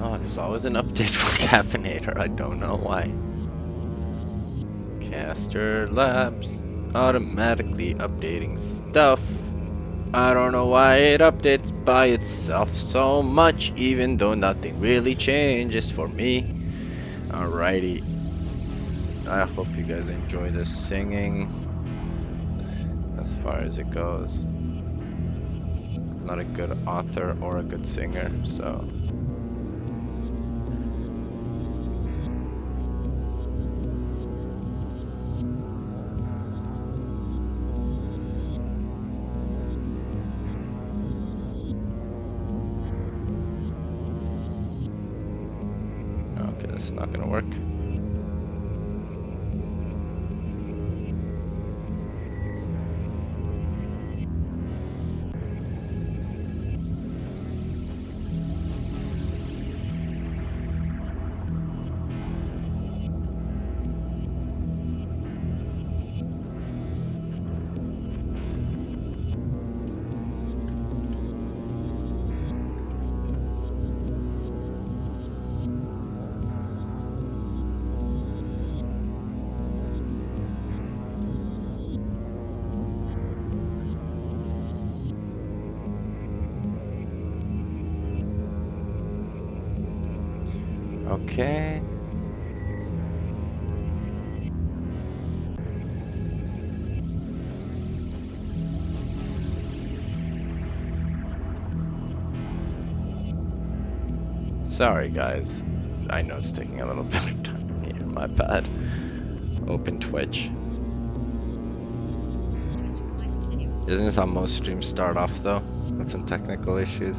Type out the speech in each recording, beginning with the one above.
Oh, there's always an update for Caffeinator. I don't know why. Caster Labs automatically updating stuff. I don't know why it updates by itself so much, even though nothing really changes for me. Alrighty. I hope you guys enjoy this singing as far as it goes. I'm not a good author or a good singer, so. Okay, this is not gonna work. Okay. Sorry guys. I know it's taking a little bit of time here, my bad. Open Twitch. Isn't this how most streams start off though? With some technical issues.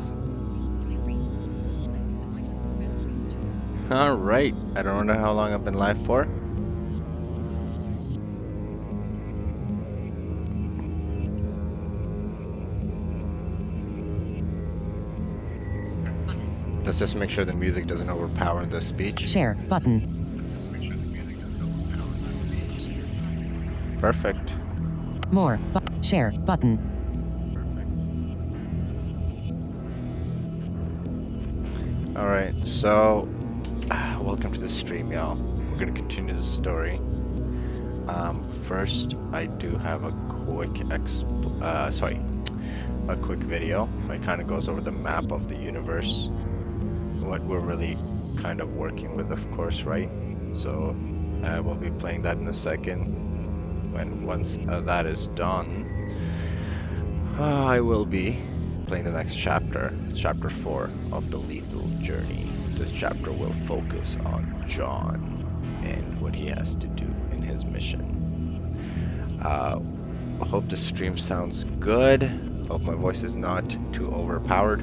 Alright, I don't know how long I've been live for. Let's just make sure the music doesn't overpower the speech. Share button. Let's just make sure the music doesn't overpower the speech. Perfect. More. Share button. Perfect. Alright, so welcome to the stream, y'all. We're gonna continue the story. First, I do have a quick a quick video. It kind of goes over the map of the universe, what we're really kind of working with, of course, right? So I will be playing that in a second. Once that is done, I will be playing the next chapter, chapter 4 of the Lethal Journey. This chapter will focus on John and what he has to do in his mission. I hope the stream sounds good. Hope my voice is not too overpowered.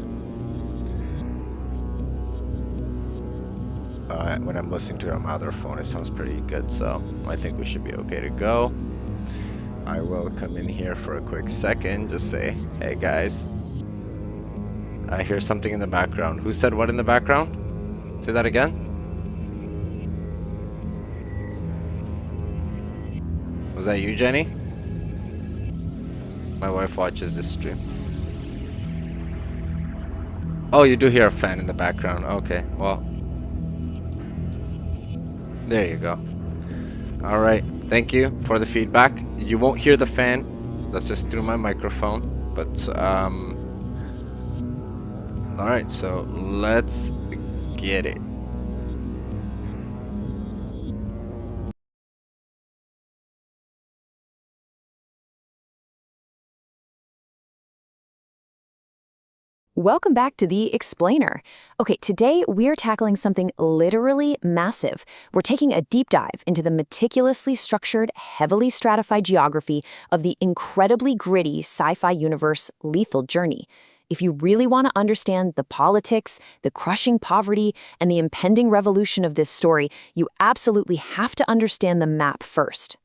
When I'm listening to it on my other phone, it sounds pretty good, so I think we should be okay to go. I will come in here for a quick second, just say, hey guys. I hear something in the background. Who said what in the background? Say that again. Was that you, Jenny? My wife watches this stream. Oh, you do hear a fan in the background. Okay, well. There you go. Alright, thank you for the feedback. You won't hear the fan. That's just through my microphone. But, alright, so let's get it. Welcome back to The Explainer. Okay, today we're tackling something literally massive. We're taking a deep dive into the meticulously structured, heavily stratified geography of the incredibly gritty sci-fi universe Lethal Journey. If you really want to understand the politics, the crushing poverty, and the impending revolution of this story, you absolutely have to understand the map first.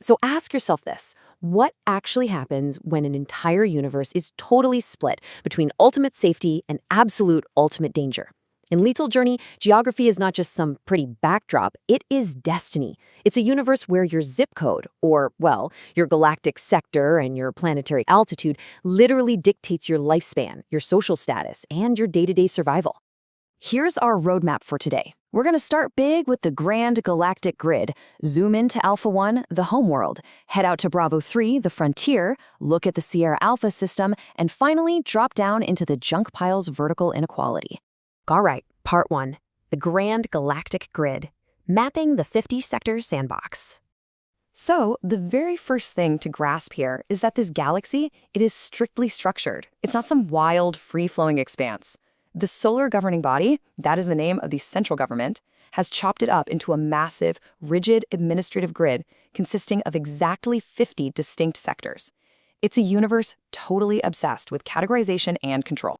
So ask yourself this. What actually happens when an entire universe is totally split between ultimate safety and absolute ultimate danger? In Lethal Journey, geography is not just some pretty backdrop, it is destiny. It's a universe where your zip code, or, well, your galactic sector and your planetary altitude literally dictates your lifespan, your social status, and your day-to-day survival. Here's our roadmap for today. We're going to start big with the Grand Galactic Grid, zoom into Alpha 1, the homeworld, head out to Bravo 3, the frontier, look at the Sierra Alpha system, and finally drop down into the junk pile's vertical inequality. All right, part 1, the Grand Galactic Grid, mapping the 50-sector sandbox. So, the very first thing to grasp here is that this galaxy, it is strictly structured. It's not some wild, free-flowing expanse. The solar governing body, that is the name of the central government, has chopped it up into a massive, rigid administrative grid consisting of exactly 50 distinct sectors. It's a universe totally obsessed with categorization and control.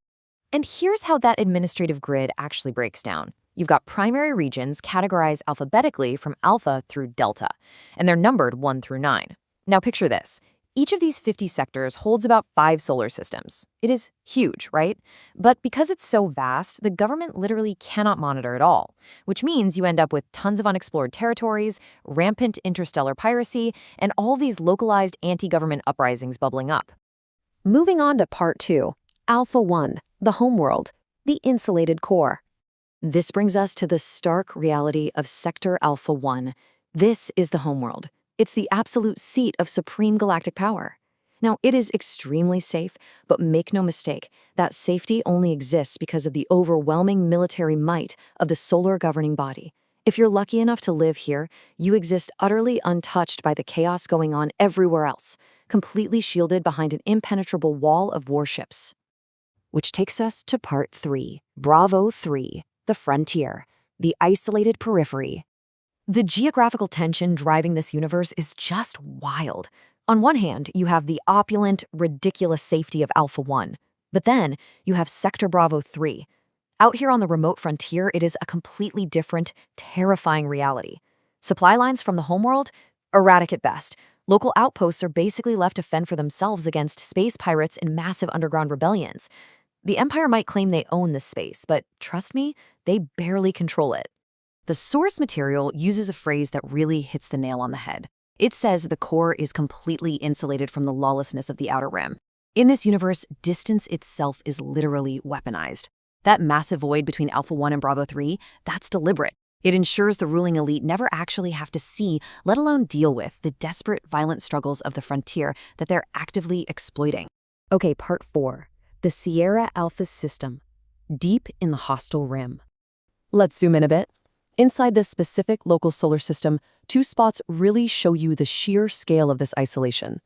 And here's how that administrative grid actually breaks down. You've got primary regions categorized alphabetically from alpha through delta, and they're numbered 1 through 9. Now picture this. Each of these 50 sectors holds about 5 solar systems. It is huge, right? But because it's so vast, the government literally cannot monitor it all, which means you end up with tons of unexplored territories, rampant interstellar piracy, and all these localized anti-government uprisings bubbling up. Moving on to part 2, Alpha 1, the homeworld, the insulated core. This brings us to the stark reality of Sector Alpha 1. This is the homeworld. It's the absolute seat of supreme galactic power. Now, it is extremely safe, but make no mistake, that safety only exists because of the overwhelming military might of the solar governing body. If you're lucky enough to live here, you exist utterly untouched by the chaos going on everywhere else, completely shielded behind an impenetrable wall of warships. Which takes us to part 3, Bravo 3, the frontier, the isolated periphery. The geographical tension driving this universe is just wild. On one hand, you have the opulent, ridiculous safety of Alpha 1. But then, you have Sector Bravo 3. Out here on the remote frontier, it is a completely different, terrifying reality. Supply lines from the homeworld? Erratic at best. Local outposts are basically left to fend for themselves against space pirates and massive underground rebellions. The Empire might claim they own this space, but trust me, they barely control it. The source material uses a phrase that really hits the nail on the head. It says the core is completely insulated from the lawlessness of the outer rim. In this universe, distance itself is literally weaponized. That massive void between Alpha 1 and Bravo 3, that's deliberate. It ensures the ruling elite never actually have to see, let alone deal with, the desperate, violent struggles of the frontier that they're actively exploiting. Okay, part 4. The Sierra Alpha system, deep in the hostile rim. Let's zoom in a bit. Inside this specific local solar system, 2 spots really show you the sheer scale of this isolation.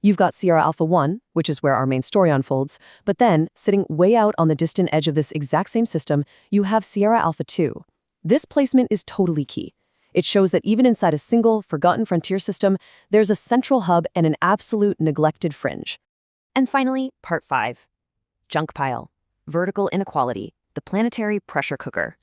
You've got Sierra Alpha 1, which is where our main story unfolds, but then, sitting way out on the distant edge of this exact same system, you have Sierra Alpha 2. This placement is totally key. It shows that even inside a single, forgotten frontier system, there's a central hub and an absolute neglected fringe. And finally, part 5. Junk pile, vertical inequality, the planetary pressure cooker.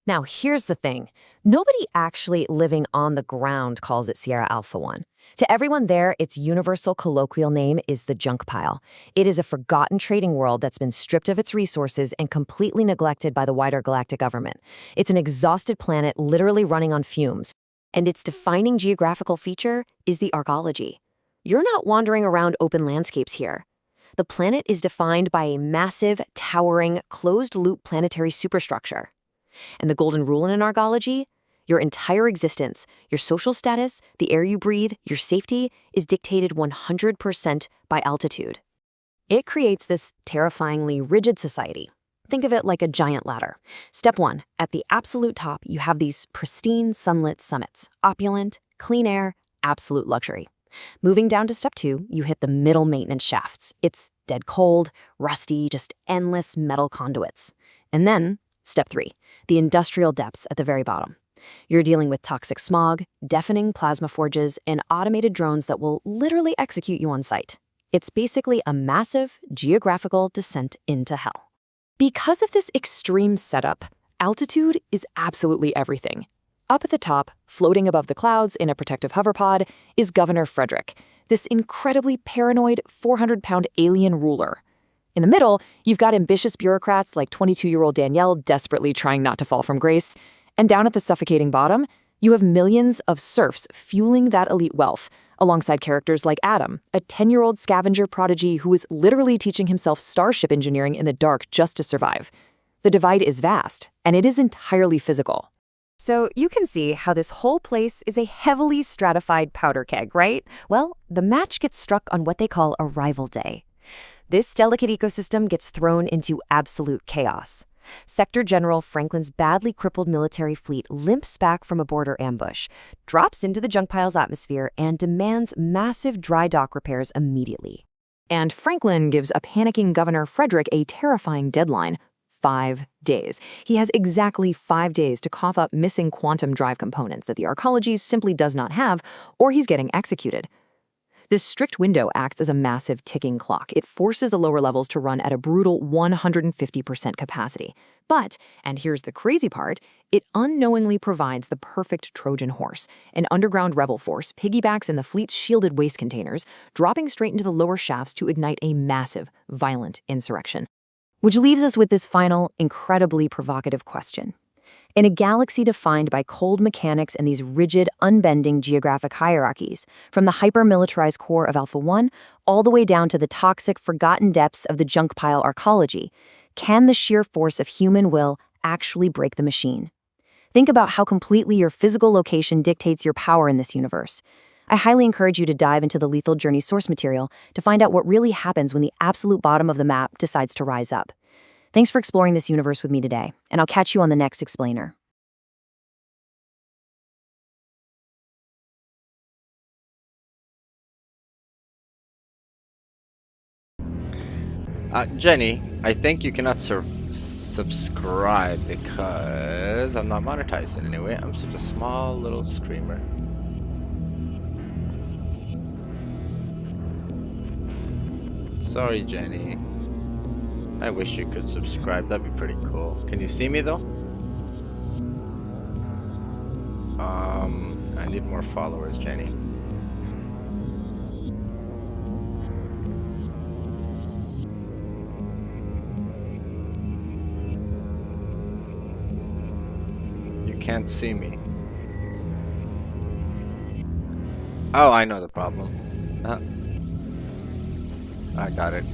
Now, here's the thing. Nobody actually living on the ground calls it Sierra Alpha 1. To everyone there, its universal colloquial name is the junk pile. It is a forgotten trading world that's been stripped of its resources and completely neglected by the wider galactic government. It's an exhausted planet literally running on fumes. And its defining geographical feature is the arcology. You're not wandering around open landscapes here. The planet is defined by a massive, towering, closed-loop planetary superstructure. And the golden rule in arcology? Your entire existence, your social status, the air you breathe, your safety, is dictated 100% by altitude. It creates this terrifyingly rigid society. Think of it like a giant ladder. Step 1, at the absolute top, you have these pristine, sunlit summits. Opulent, clean air, absolute luxury. Moving down to step 2, you hit the middle maintenance shafts. It's dead cold, rusty, just endless metal conduits. And then, step 3, the industrial depths at the very bottom. You're dealing with toxic smog, deafening plasma forges, and automated drones that will literally execute you on site. It's basically a massive geographical descent into hell. Because of this extreme setup, altitude is absolutely everything. Up at the top, floating above the clouds in a protective hoverpod, is Governor Frederick, this incredibly paranoid 400-pound alien ruler. In the middle, you've got ambitious bureaucrats like 22-year-old Danielle desperately trying not to fall from grace. And down at the suffocating bottom, you have millions of serfs fueling that elite wealth, alongside characters like Adam, a 10-year-old scavenger prodigy who is literally teaching himself starship engineering in the dark just to survive. The divide is vast, and it is entirely physical. So you can see how this whole place is a heavily stratified powder keg, right? Well, the match gets struck on what they call arrival day. This delicate ecosystem gets thrown into absolute chaos. Sector General Franklin's badly crippled military fleet limps back from a border ambush, drops into the junk pile's atmosphere, and demands massive dry dock repairs immediately. And Franklin gives a panicking Governor Frederick a terrifying deadline: 5 days. He has exactly 5 days to cough up missing quantum drive components that the Arcology simply does not have, or he's getting executed. This strict window acts as a massive ticking clock. It forces the lower levels to run at a brutal 150% capacity. But, and here's the crazy part, it unknowingly provides the perfect Trojan horse. An underground rebel force piggybacks in the fleet's shielded waste containers, dropping straight into the lower shafts to ignite a massive, violent insurrection. Which leaves us with this final, incredibly provocative question. In a galaxy defined by cold mechanics and these rigid, unbending geographic hierarchies, from the hyper-militarized core of Alpha-1 all the way down to the toxic, forgotten depths of the junk pile Arcology, can the sheer force of human will actually break the machine? Think about how completely your physical location dictates your power in this universe. I highly encourage you to dive into the Lethal Journey source material to find out what really happens when the absolute bottom of the map decides to rise up. Thanks for exploring this universe with me today, and I'll catch you on the next Explainer. Jenny, I think you cannot subscribe because I'm not monetized in any way. I'm such a small little streamer. Sorry, Jenny. I wish you could subscribe. That'd be pretty cool. Can you see me though? I need more followers, Jenny. You can't see me. Oh, I know the problem. I got it.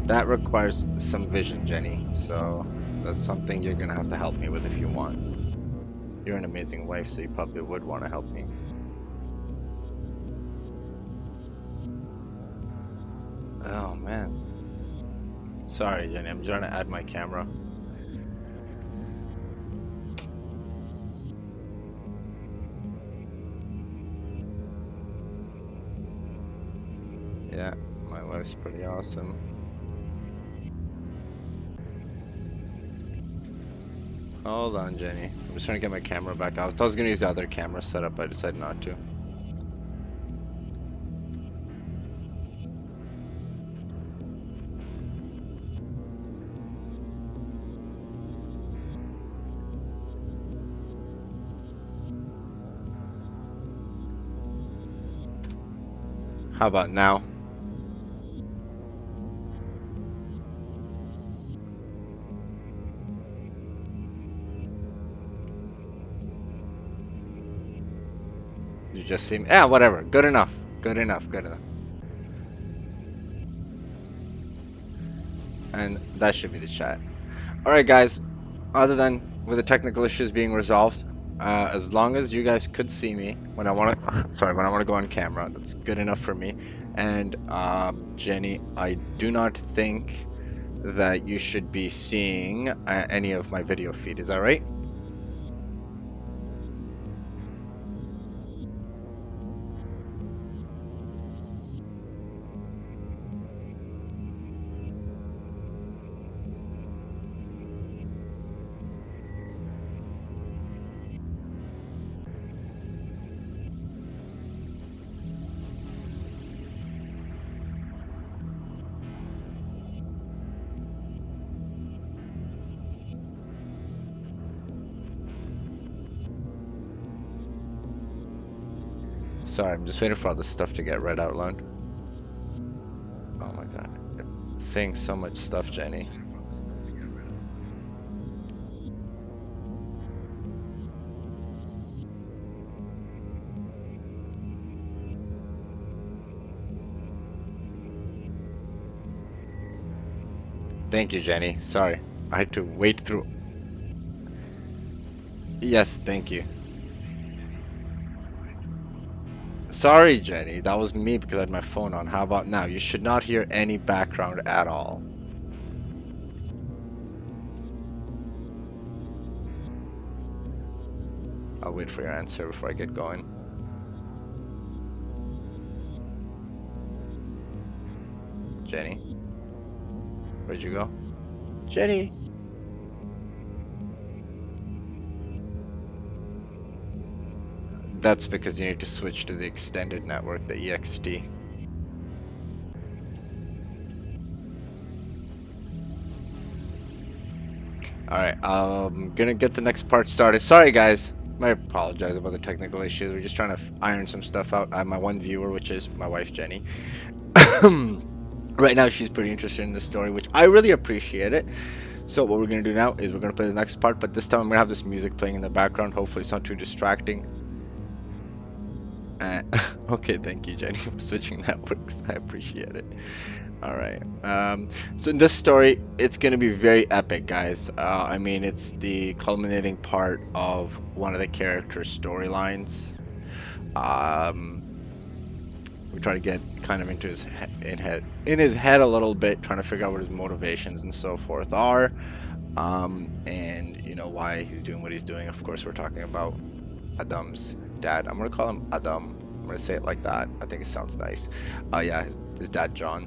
That requires some vision, Jenny, so that's something you're gonna have to help me with if you want. You're an amazing wife, so you probably would want to help me. Oh man. Sorry, Jenny, I'm trying to add my camera. Yeah, my wife's pretty awesome. Hold on, Jenny. I'm just trying to get my camera back out. I was gonna use the other camera setup, but I decided not to. How about now? You just see me? Yeah, whatever. Good enough. Good enough. Good enough. And that should be the chat. Alright, guys. Other than with the technical issues being resolved, as long as you guys could see me when I want to, when I want to go on camera, that's good enough for me. And Jenny, I do not think that you should be seeing any of my video feed. Is that right? Sorry, I'm just waiting for all this stuff to get read out loud. Oh my god, it's saying so much stuff, Jenny. Thank you, Jenny. Sorry, I had to wait through. Yes, thank you. Sorry, Jenny. That was me because I had my phone on. How about now? You should not hear any background at all. I'll wait for your answer before I get going. Jenny? Where'd you go? Jenny! That's because you need to switch to the extended network, the EXT. Alright, I'm gonna get the next part started. Sorry guys, I apologize about the technical issues. We're just trying to iron some stuff out. I have my one viewer, which is my wife, Jenny. Right now she's pretty interested in the story, which I really appreciate it. So what we're gonna do now is we're gonna play the next part, but this time I'm gonna have this music playing in the background. Hopefully it's not too distracting. Okay, thank you, Jenny, for switching networks. I appreciate it. All right. So in this story, it's gonna be very epic, guys. I mean, it's the culminating part of one of the characters' storylines. We try to get kind of into his head a little bit, trying to figure out what his motivations and so forth are, and you know why he's doing what he's doing. Of course, we're talking about Adam's dad. I'm gonna call him Adam. I'm gonna say it like that. I think it sounds nice. Yeah, his dad John.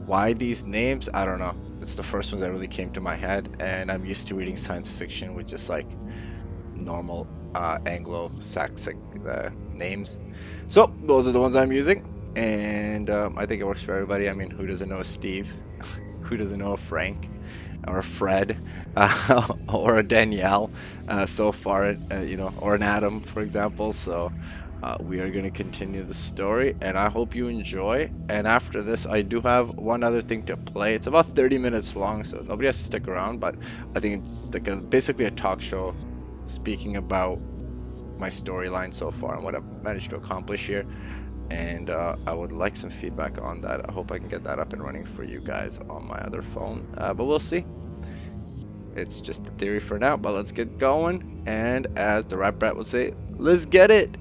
Why these names? I don't know. It's the first ones that really came to my head, and I'm used to reading science fiction with just like normal Anglo-Saxon names. So those are the ones I'm using, and I think it works for everybody. I mean, who doesn't know a Steve? Who doesn't know a Frank? Or a Fred, or a Danielle, so far, you know, or an Adam, for example. So we are going to continue the story, and I hope you enjoy. And after this, I do have one other thing to play. It's about 30 minutes long, so nobody has to stick around, but I think it's like basically a talk show speaking about my storyline so far and what I've managed to accomplish here. And I would like some feedback on that. I hope I can get that up and running for you guys on my other phone, but we'll see. It's just a theory for now, but let's get going. And as the rap brat would say, let's get it.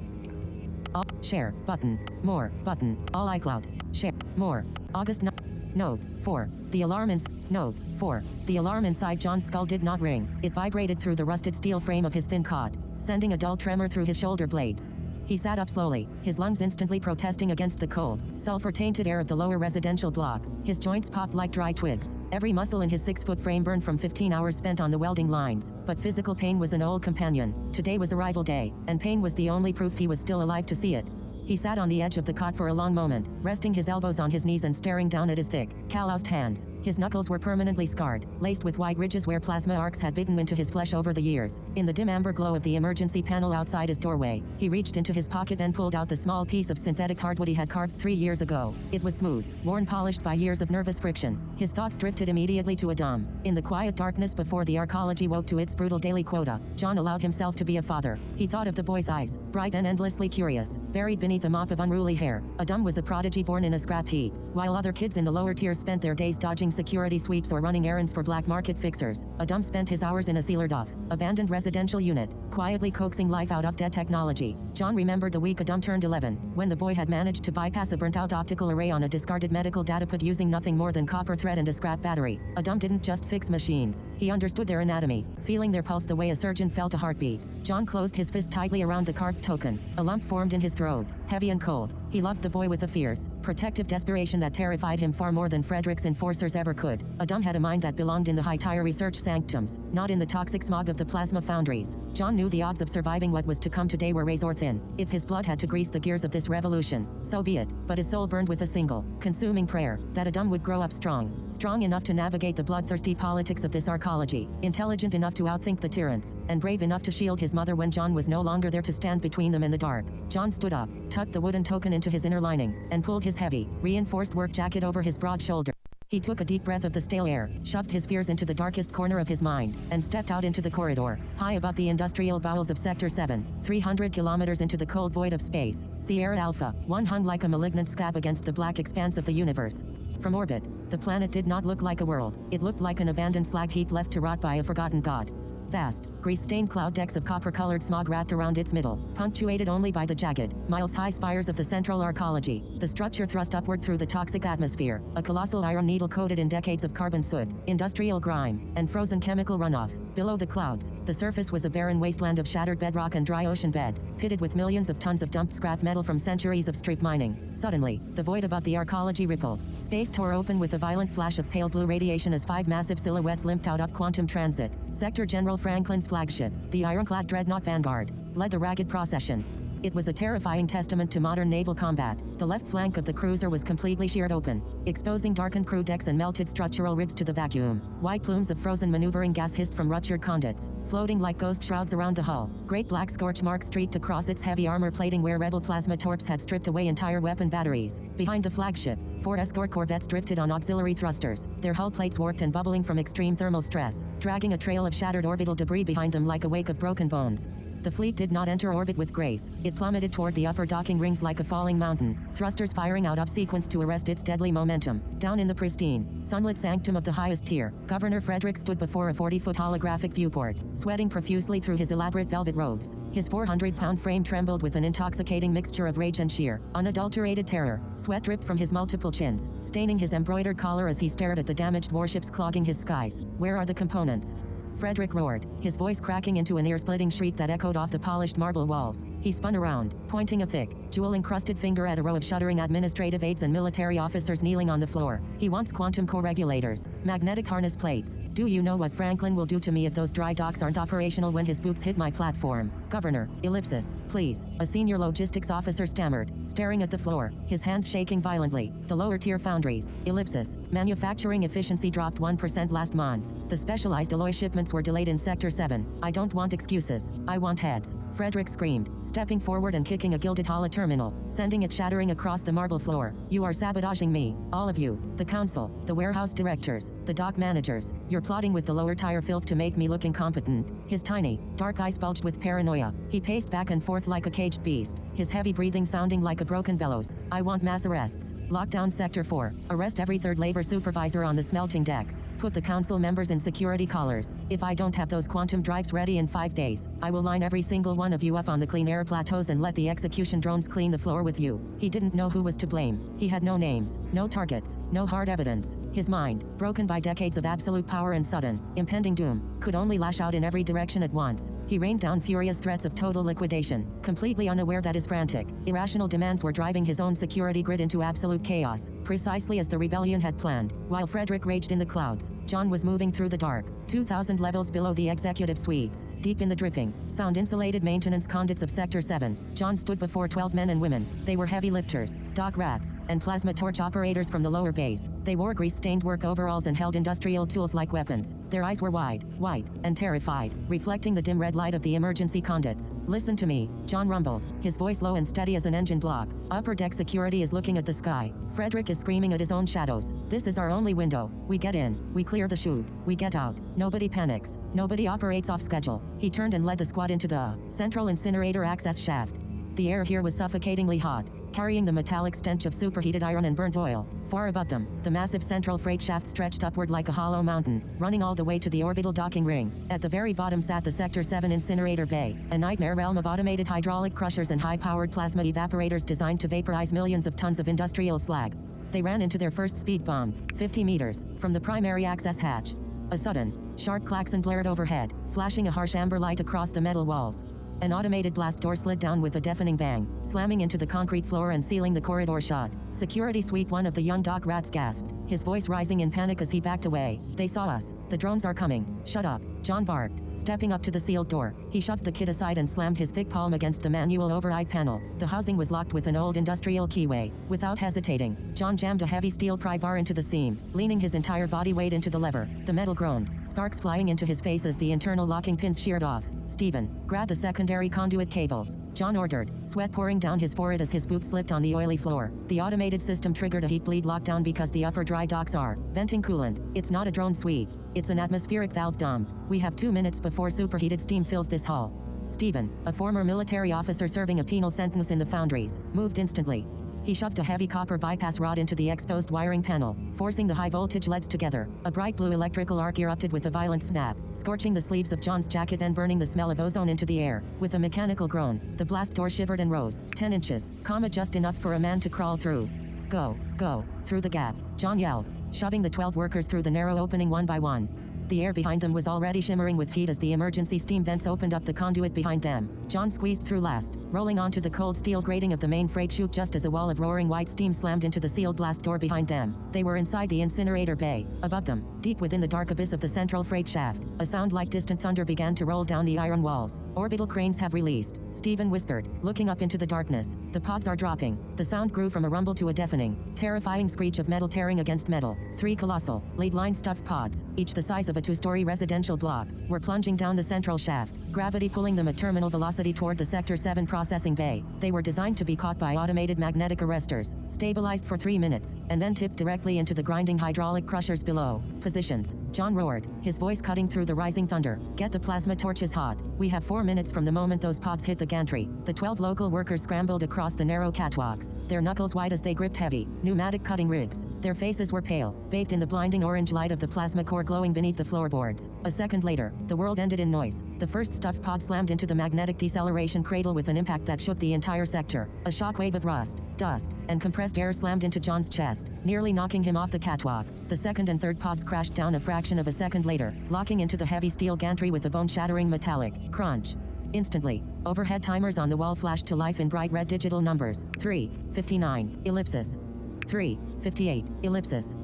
Share button. More button. All iCloud. Share more. August Note 4. The alarm Note 4. The alarm inside John's skull did not ring. It vibrated through the rusted steel frame of his thin cot, sending a dull tremor through his shoulder blades. He sat up slowly, his lungs instantly protesting against the cold, sulfur-tainted air of the lower residential block. His joints popped like dry twigs. Every muscle in his 6-foot frame burned from 15 hours spent on the welding lines. But physical pain was an old companion. Today was arrival day, and pain was the only proof he was still alive to see it. He sat on the edge of the cot for a long moment, resting his elbows on his knees and staring down at his thick, calloused hands. His knuckles were permanently scarred, laced with white ridges where plasma arcs had bitten into his flesh over the years. In the dim amber glow of the emergency panel outside his doorway, he reached into his pocket and pulled out the small piece of synthetic hardwood he had carved 3 years ago. It was smooth, worn polished by years of nervous friction. His thoughts drifted immediately to Adam. In the quiet darkness before the arcology woke to its brutal daily quota, John allowed himself to be a father. He thought of the boy's eyes, bright and endlessly curious, buried beneath a mop of unruly hair. Adam was a prodigy born in a scrap heap, while other kids in the lower tiers spent their days dodging security sweeps or running errands for black market fixers. Adam spent his hours in a sealed off, abandoned residential unit, quietly coaxing life out of dead technology. John remembered the week Adam turned 11, when the boy had managed to bypass a burnt-out optical array on a discarded medical datapad using nothing more than copper thread and a scrap battery. Adam didn't just fix machines. He understood their anatomy, feeling their pulse the way a surgeon felt a heartbeat. John closed his fist tightly around the carved token. A lump formed in his throat, heavy and cold. He loved the boy with a fierce, protective desperation that terrified him far more than Frederick's enforcers ever could. Adam had a mind that belonged in the high-tire research sanctums, not in the toxic smog of the plasma foundries. John knew the odds of surviving what was to come today were razor-thin. If his blood had to grease the gears of this revolution, so be it. But his soul burned with a single, consuming prayer, that Adam would grow up strong enough to navigate the bloodthirsty politics of this arcology, intelligent enough to outthink the tyrants, and brave enough to shield his mother when John was no longer there to stand between them in the dark. John stood up, tucked the wooden token into his inner lining, and pulled his heavy, reinforced work jacket over his broad shoulder. He took a deep breath of the stale air, shoved his fears into the darkest corner of his mind, and stepped out into the corridor. High above the industrial bowels of Sector 7, 300 kilometers into the cold void of space, Sierra Alpha 1 hung like a malignant scab against the black expanse of the universe. From orbit, the planet did not look like a world. It looked like an abandoned slag heap left to rot by a forgotten god. Vast, grease-stained cloud decks of copper-colored smog wrapped around its middle, punctuated only by the jagged, miles-high spires of the central arcology. The structure thrust upward through the toxic atmosphere, a colossal iron needle coated in decades of carbon soot, industrial grime, and frozen chemical runoff. Below the clouds, the surface was a barren wasteland of shattered bedrock and dry ocean beds, pitted with millions of tons of dumped scrap metal from centuries of street mining. Suddenly, the void above the arcology rippled. Space tore open with a violent flash of pale blue radiation as 5 massive silhouettes limped out of quantum transit. Sector General Franklin's flagship, the ironclad dreadnought Vanguard, led the ragged procession. It was a terrifying testament to modern naval combat. The left flank of the cruiser was completely sheared open, exposing darkened crew decks and melted structural ribs to the vacuum. White plumes of frozen maneuvering gas hissed from ruptured conduits, floating like ghost shrouds around the hull. Great black scorch marks streaked across its heavy armor plating where rebel plasma torps had stripped away entire weapon batteries. Behind the flagship, 4 escort corvettes drifted on auxiliary thrusters, their hull plates warped and bubbling from extreme thermal stress, dragging a trail of shattered orbital debris behind them like a wake of broken bones. The fleet did not enter orbit with grace. It plummeted toward the upper docking rings like a falling mountain, thrusters firing out of sequence to arrest its deadly momentum. Down in the pristine, sunlit sanctum of the highest tier, Governor Frederick stood before a 40-foot holographic viewport, sweating profusely through his elaborate velvet robes. His 400-pound frame trembled with an intoxicating mixture of rage and sheer, unadulterated terror. Sweat dripped from his multiple chins, staining his embroidered collar as he stared at the damaged warships clogging his skies. Where are the components? Frederick roared, his voice cracking into an ear-splitting shriek that echoed off the polished marble walls. He spun around, pointing a thick, jewel-encrusted finger at a row of shuddering administrative aides and military officers kneeling on the floor. He wants quantum core regulators, magnetic harness plates. Do you know what Franklin will do to me if those dry docks aren't operational when his boots hit my platform? Governor, ellipsis, please, a senior logistics officer stammered, staring at the floor, his hands shaking violently. The lower-tier foundries, ellipsis, manufacturing efficiency dropped 1% last month. The specialized alloy shipments were delayed in Sector 7. I don't want excuses. I want heads. Frederick screamed, stepping forward and kicking a gilded hollow terminal, sending it shattering across the marble floor. You are sabotaging me. All of you. The council, the warehouse directors, the dock managers. You're plotting with the lower tier filth to make me look incompetent. His tiny, dark eyes bulged with paranoia. He paced back and forth like a caged beast, his heavy breathing sounding like a broken bellows. I want mass arrests. Lock down Sector 4. Arrest every third labor supervisor on the smelting decks. Put the council members in security collars. If I don't have those quantum drives ready in 5 days, I will line every single one of you up on the clean air plateaus and let the execution drones clean the floor with you. He didn't know who was to blame. He had no names, no targets, no hard evidence. His mind, broken by decades of absolute power and sudden, impending doom, could only lash out in every direction at once. He rained down furious threats of total liquidation, completely unaware that his frantic, irrational demands were driving his own security grid into absolute chaos, precisely as the rebellion had planned. While Frederick raged in the clouds, John was moving through the dark, 2,000 levels below the executive suites, deep in the dripping, sound-insulated maintenance conduits of Sector 7. John stood before 12 men and women. They were heavy lifters, dock rats, and plasma torch operators from the lower bays. They wore grease-stained work overalls and held industrial tools like weapons. Their eyes were wide, white, and terrified, reflecting the dim red light of the emergency conduits. Listen to me, John rumbled, his voice low and steady as an engine block. Upper deck security is looking at the sky. Frederick is screaming at his own shadows. This is our only window. We get in, we clear the chute, we get out. Nobody panics. Nobody operates off schedule. He turned and led the squad into the central incinerator access shaft. The air here was suffocatingly hot, carrying the metallic stench of superheated iron and burnt oil. Far above them, the massive central freight shaft stretched upward like a hollow mountain, running all the way to the orbital docking ring. At the very bottom sat the Sector 7 incinerator bay, a nightmare realm of automated hydraulic crushers and high-powered plasma evaporators designed to vaporize millions of tons of industrial slag. They ran into their first speed bomb, 50 meters, from the primary access hatch. A sudden, sharp klaxon blared overhead, flashing a harsh amber light across the metal walls. An automated blast door slid down with a deafening bang, slamming into the concrete floor and sealing the corridor shut. Security Suite 1 of the young dock rats gasped, his voice rising in panic as he backed away. They saw us. The drones are coming. Shut up, John barked, stepping up to the sealed door. He shoved the kid aside and slammed his thick palm against the manual override panel. The housing was locked with an old industrial keyway. Without hesitating, John jammed a heavy steel pry bar into the seam, leaning his entire body weight into the lever. The metal groaned, sparks flying into his face as the internal locking pins sheared off. Stephen, grab the secondary conduit cables, John ordered, sweat pouring down his forehead as his boots slipped on the oily floor. The automated system triggered a heat bleed lockdown because the upper dry docks are venting coolant. It's not a drone suite. It's an atmospheric valve dump. We have 2 minutes before superheated steam fills this hall. Stephen, a former military officer serving a penal sentence in the foundries, moved instantly. He shoved a heavy copper bypass rod into the exposed wiring panel, forcing the high-voltage leads together. A bright blue electrical arc erupted with a violent snap, scorching the sleeves of John's jacket and burning the smell of ozone into the air. With a mechanical groan, the blast door shivered and rose, 10 inches, just enough for a man to crawl through. Go, go, through the gap, John yelled, shoving the 12 workers through the narrow opening one by one. The air behind them was already shimmering with heat as the emergency steam vents opened up the conduit behind them. John squeezed through last, rolling onto the cold steel grating of the main freight chute just as a wall of roaring white steam slammed into the sealed blast door behind them. They were inside the incinerator bay. Above them, deep within the dark abyss of the central freight shaft, a sound like distant thunder began to roll down the iron walls. Orbital cranes have released, Stephen whispered, looking up into the darkness. The pods are dropping. The sound grew from a rumble to a deafening, terrifying screech of metal tearing against metal. 3 colossal, lead-line stuffed pods, each the size of a 2-story residential block, were plunging down the central shaft, gravity pulling them at terminal velocity toward the Sector 7 processing bay. They were designed to be caught by automated magnetic arresters, stabilized for 3 minutes, and then tipped directly into the grinding hydraulic crushers below. Positions, John roared, his voice cutting through the rising thunder. Get the plasma torches hot. We have 4 minutes from the moment those pods hit the gantry. The 12 local workers scrambled across the narrow catwalks, their knuckles white as they gripped heavy, pneumatic cutting rigs. Their faces were pale, bathed in the blinding orange light of the plasma core glowing beneath the floorboards. A second later, the world ended in noise. The first stuffed pod slammed into the magnetic deceleration cradle with an impact that shook the entire sector. A shockwave of rust, dust, and compressed air slammed into John's chest, nearly knocking him off the catwalk. The second and third pods crashed down a fraction of a second later, locking into the heavy steel gantry with a bone-shattering metallic crunch. Instantly, overhead timers on the wall flashed to life in bright red digital numbers. 3:59, ellipsis. 3:58, ellipsis.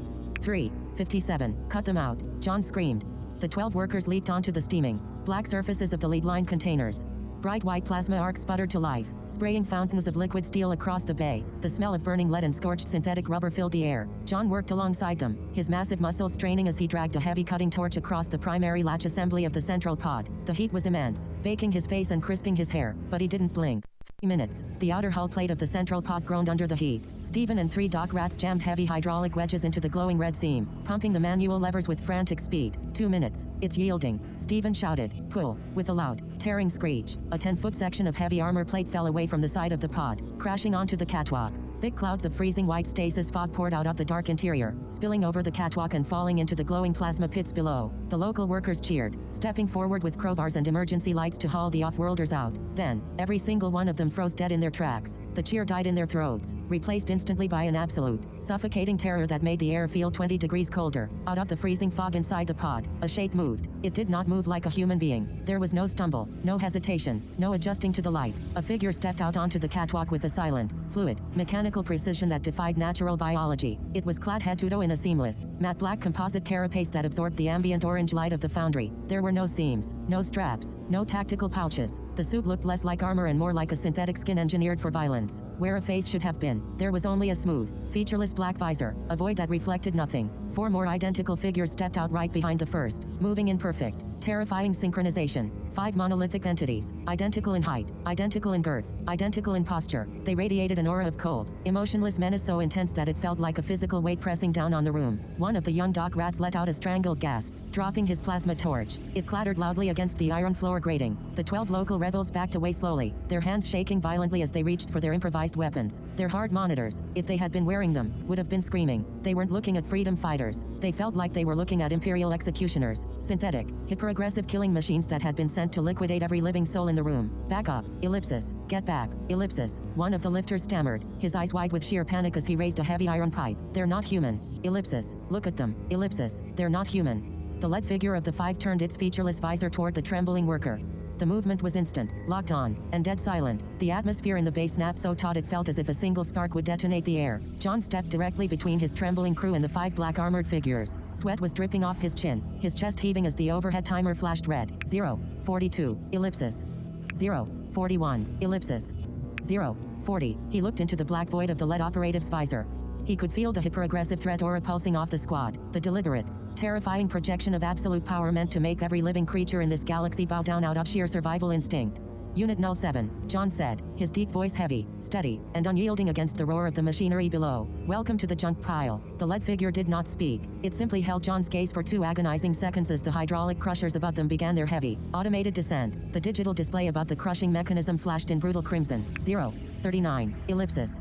3:57, cut them out, John screamed. The 12 workers leaped onto the steaming, black surfaces of the lead line containers. Bright white plasma arcs sputtered to life, spraying fountains of liquid steel across the bay. The smell of burning lead and scorched synthetic rubber filled the air. John worked alongside them, his massive muscles straining as he dragged a heavy cutting torch across the primary latch assembly of the central pod. The heat was immense, baking his face and crisping his hair, but he didn't blink. 3 minutes. The outer hull plate of the central pod groaned under the heat. Stephen and 3 dock rats jammed heavy hydraulic wedges into the glowing red seam, pumping the manual levers with frantic speed. 2 minutes. It's yielding, Stephen shouted. Pull. With a loud, tearing screech, a 10-foot section of heavy armor plate fell away from the side of the pod, crashing onto the catwalk. Thick clouds of freezing white stasis fog poured out of the dark interior, spilling over the catwalk and falling into the glowing plasma pits below. The local workers cheered, stepping forward with crowbars and emergency lights to haul the off-worlders out. Then, every single one of them froze dead in their tracks. The cheer died in their throats, replaced instantly by an absolute, suffocating terror that made the air feel 20 degrees colder. Out of the freezing fog inside the pod, a shape moved. It did not move like a human being. There was no stumble, no hesitation, no adjusting to the light. A figure stepped out onto the catwalk with a silent, fluid, mechanical precision that defied natural biology. It was clad head to toe in a seamless, matte black composite carapace that absorbed the ambient orange light of the foundry. There were no seams, no straps, no tactical pouches. The suit looked less like armor and more like a synthetic skin engineered for violence. Where a face should have been, there was only a smooth, featureless black visor, a void that reflected nothing. 4 more identical figures stepped out right behind the first, moving in perfect, terrifying synchronization. 5 monolithic entities, identical in height, identical in girth, identical in posture. They radiated an aura of cold, emotionless menace so intense that it felt like a physical weight pressing down on the room. One of the young dock rats let out a strangled gasp, dropping his plasma torch. It clattered loudly against the iron floor grating. The 12 local rebels backed away slowly, their hands shaking violently as they reached for their improvised weapons. Their hard monitors, if they had been wearing them, would have been screaming. They weren't looking at freedom fighters. They felt like they were looking at imperial executioners, synthetic, hyper-aggressive killing machines that had been sent to liquidate every living soul in the room. Back up, ellipsis, get back, ellipsis. One of the lifters stammered, his eyes wide with sheer panic as he raised a heavy iron pipe. They're not human. Ellipsis, look at them. Ellipsis, they're not human. The lead figure of the 5 turned its featureless visor toward the trembling worker. The movement was instant, locked on, and dead silent. The atmosphere in the bay snapped so taut it felt as if a single spark would detonate the air. John stepped directly between his trembling crew and the 5 black armored figures. Sweat was dripping off his chin, his chest heaving as the overhead timer flashed red. 0:42, ellipsis. 0:41, ellipsis. 0:40. He looked into the black void of the lead operative's visor. He could feel the hyper-aggressive threat aura pulsing off the squad. The deliberate, terrifying projection of absolute power meant to make every living creature in this galaxy bow down out of sheer survival instinct. Unit 07, John said, his deep voice heavy, steady, and unyielding against the roar of the machinery below. Welcome to the junk pile. The lead figure did not speak. It simply held John's gaze for 2 agonizing seconds as the hydraulic crushers above them began their heavy, automated descent. The digital display above the crushing mechanism flashed in brutal crimson. 0:39, ellipsis.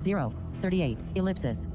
038, ellipsis.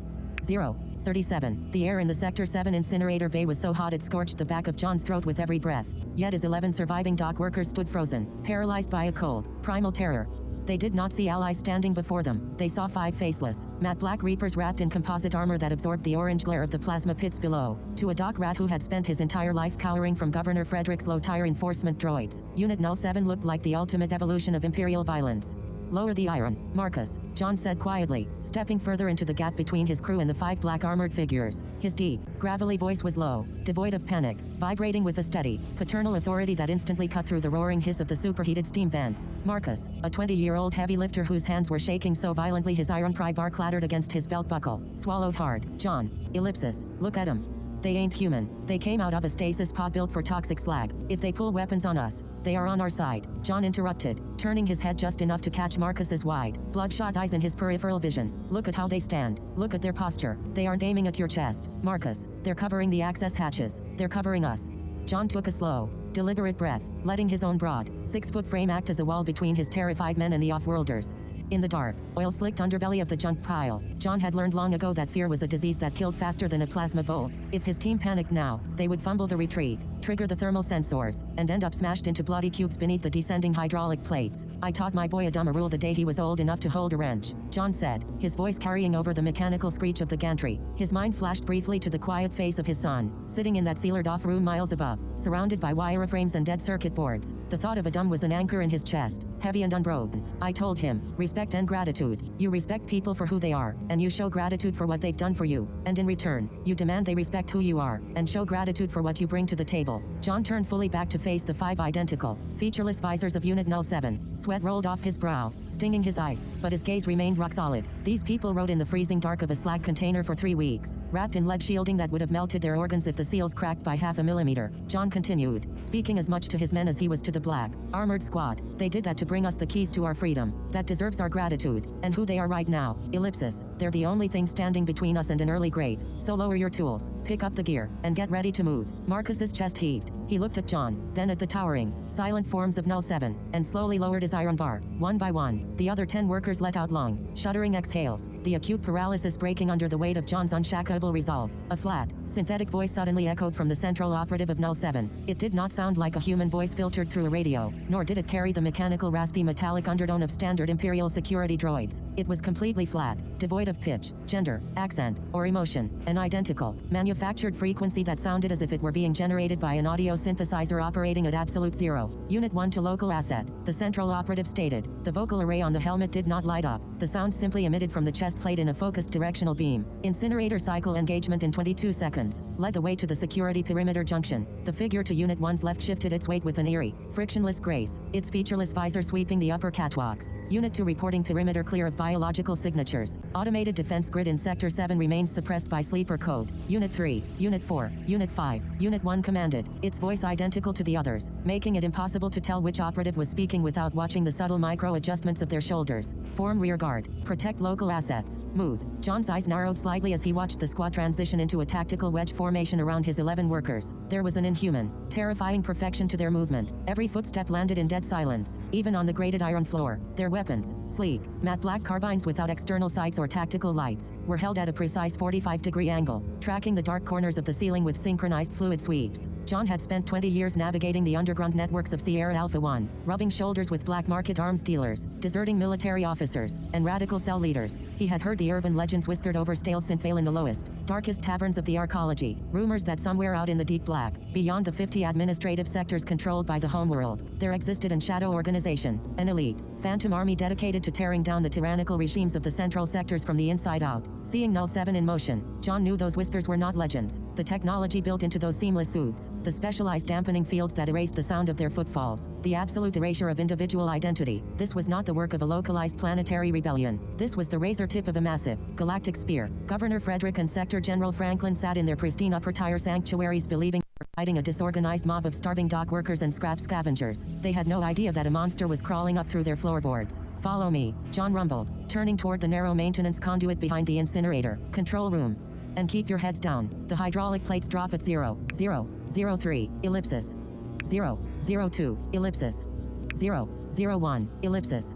037. The air in the Sector 7 incinerator bay was so hot it scorched the back of John's throat with every breath. Yet his 11 surviving dock workers stood frozen, paralyzed by a cold, primal terror. They did not see allies standing before them. They saw 5 faceless, matte black reapers wrapped in composite armor that absorbed the orange glare of the plasma pits below. To a dock rat who had spent his entire life cowering from Governor Frederick's low-tier enforcement droids, Unit 07 looked like the ultimate evolution of Imperial violence. Lower the iron, Marcus, John said quietly, stepping further into the gap between his crew and the 5 black armored figures. His deep, gravelly voice was low, devoid of panic, vibrating with a steady, paternal authority that instantly cut through the roaring hiss of the superheated steam vents. Marcus, a 20-year-old heavy lifter whose hands were shaking so violently his iron pry bar clattered against his belt buckle, swallowed hard. John, ellipsis, look at him. They ain't human. They came out of a stasis pod built for toxic slag. If they pull weapons on us, they are on our side. John interrupted, turning his head just enough to catch Marcus's wide, bloodshot eyes in his peripheral vision. Look at how they stand. Look at their posture. They aren't aiming at your chest, Marcus. They're covering the access hatches. They're covering us. John took a slow, deliberate breath, letting his own broad, 6-foot frame act as a wall between his terrified men and the off-worlders. In the dark, oil-slicked underbelly of the junk pile, John had learned long ago that fear was a disease that killed faster than a plasma bolt. If his team panicked now, they would fumble the retreat, trigger the thermal sensors, and end up smashed into bloody cubes beneath the descending hydraulic plates. I taught my boy a dumb rule the day he was old enough to hold a wrench, John said, his voice carrying over the mechanical screech of the gantry. His mind flashed briefly to the quiet face of his son, sitting in that sealed-off room miles above, surrounded by wireframes and dead circuit boards. The thought of a dumb was an anchor in his chest, heavy and unbroken. I told him, respect and gratitude. You respect people for who they are, and you show gratitude for what they've done for you. And in return, you demand they respect who you are, and show gratitude for what you bring to the table. John turned fully back to face the 5 identical, featureless visors of Unit 07. Sweat rolled off his brow, stinging his eyes, but his gaze remained rock solid. These people rode in the freezing dark of a slag container for 3 weeks, wrapped in lead shielding that would have melted their organs if the seals cracked by half a millimeter. John continued, speaking as much to his men as he was to the black, armored squad. They did that to bring us the keys to our freedom. That deserves our gratitude. And who they are right now, ellipsis. They're the only thing standing between us and an early grave. So lower your tools, pick up the gear, and get ready to move. Marcus's chest heaved. He looked at John, then at the towering, silent forms of 07, and slowly lowered his iron bar. One by one, the other 10 workers let out long, shuddering exhales, the acute paralysis breaking under the weight of John's unshackable resolve. A flat, synthetic voice suddenly echoed from the central operative of 07. It did not sound like a human voice filtered through a radio, nor did it carry the mechanical raspy metallic undertone of standard Imperial security droids. It was completely flat, devoid of pitch, gender, accent, or emotion, an identical, manufactured frequency that sounded as if it were being generated by an audio synthesizer operating at absolute zero. Unit 1 to local asset, the central operative stated. The vocal array on the helmet did not light up. The sound simply emitted from the chest plate in a focused directional beam. Incinerator cycle engagement in 22 seconds. Led the way to the security perimeter junction. The figure to Unit 1's left shifted its weight with an eerie, frictionless grace, its featureless visor sweeping the upper catwalks. Unit 2 reporting perimeter clear of biological signatures. Automated defense grid in Sector 7 remains suppressed by sleeper code. Unit 3, Unit 4, Unit 5, Unit 1 commanded, its voice identical to the others, making it impossible to tell which operative was speaking without watching the subtle micro-adjustments of their shoulders. Form rear guard. Protect local assets. Move. John's eyes narrowed slightly as he watched the squad transition into a tactical wedge formation around his 11 workers. There was an inhuman, terrifying perfection to their movement. Every footstep landed in dead silence, even on the grated iron floor. Their weapons, sleek, matte black carbines without external sights or tactical lights, were held at a precise 45-degree angle, tracking the dark corners of the ceiling with synchronized fluid sweeps. John had spent 20 years navigating the underground networks of Sierra Alpha 1, rubbing shoulders with black market arms dealers, deserting military officers, and radical cell leaders. He had heard the urban legends whispered over stale synthvale in the lowest, darkest taverns of the arcology, rumors that somewhere out in the deep black, beyond the 50 administrative sectors controlled by the homeworld, there existed an shadow organization, an elite, phantom army dedicated to tearing down the tyrannical regimes of the central sectors from the inside out. Seeing 07 in motion, John knew those whispers were not legends. The technology built into those seamless suits, the specialized dampening fields that erased the sound of their footfalls, the absolute erasure of individual identity. This was not the work of a localized planetary rebellion. This was the razor tip of a massive, galactic spear. Governor Frederick and Sector General Franklin sat in their pristine upper-tier sanctuaries believing fighting a disorganized mob of starving dock workers and scrap scavengers. They had no idea that a monster was crawling up through their floorboards. Follow me, John rumbled, turning toward the narrow maintenance conduit behind the incinerator. Control room. And keep your heads down. The hydraulic plates drop at 0, 0, 03, ellipsis. 0, 02, ellipsis. 0, 01, ellipsis.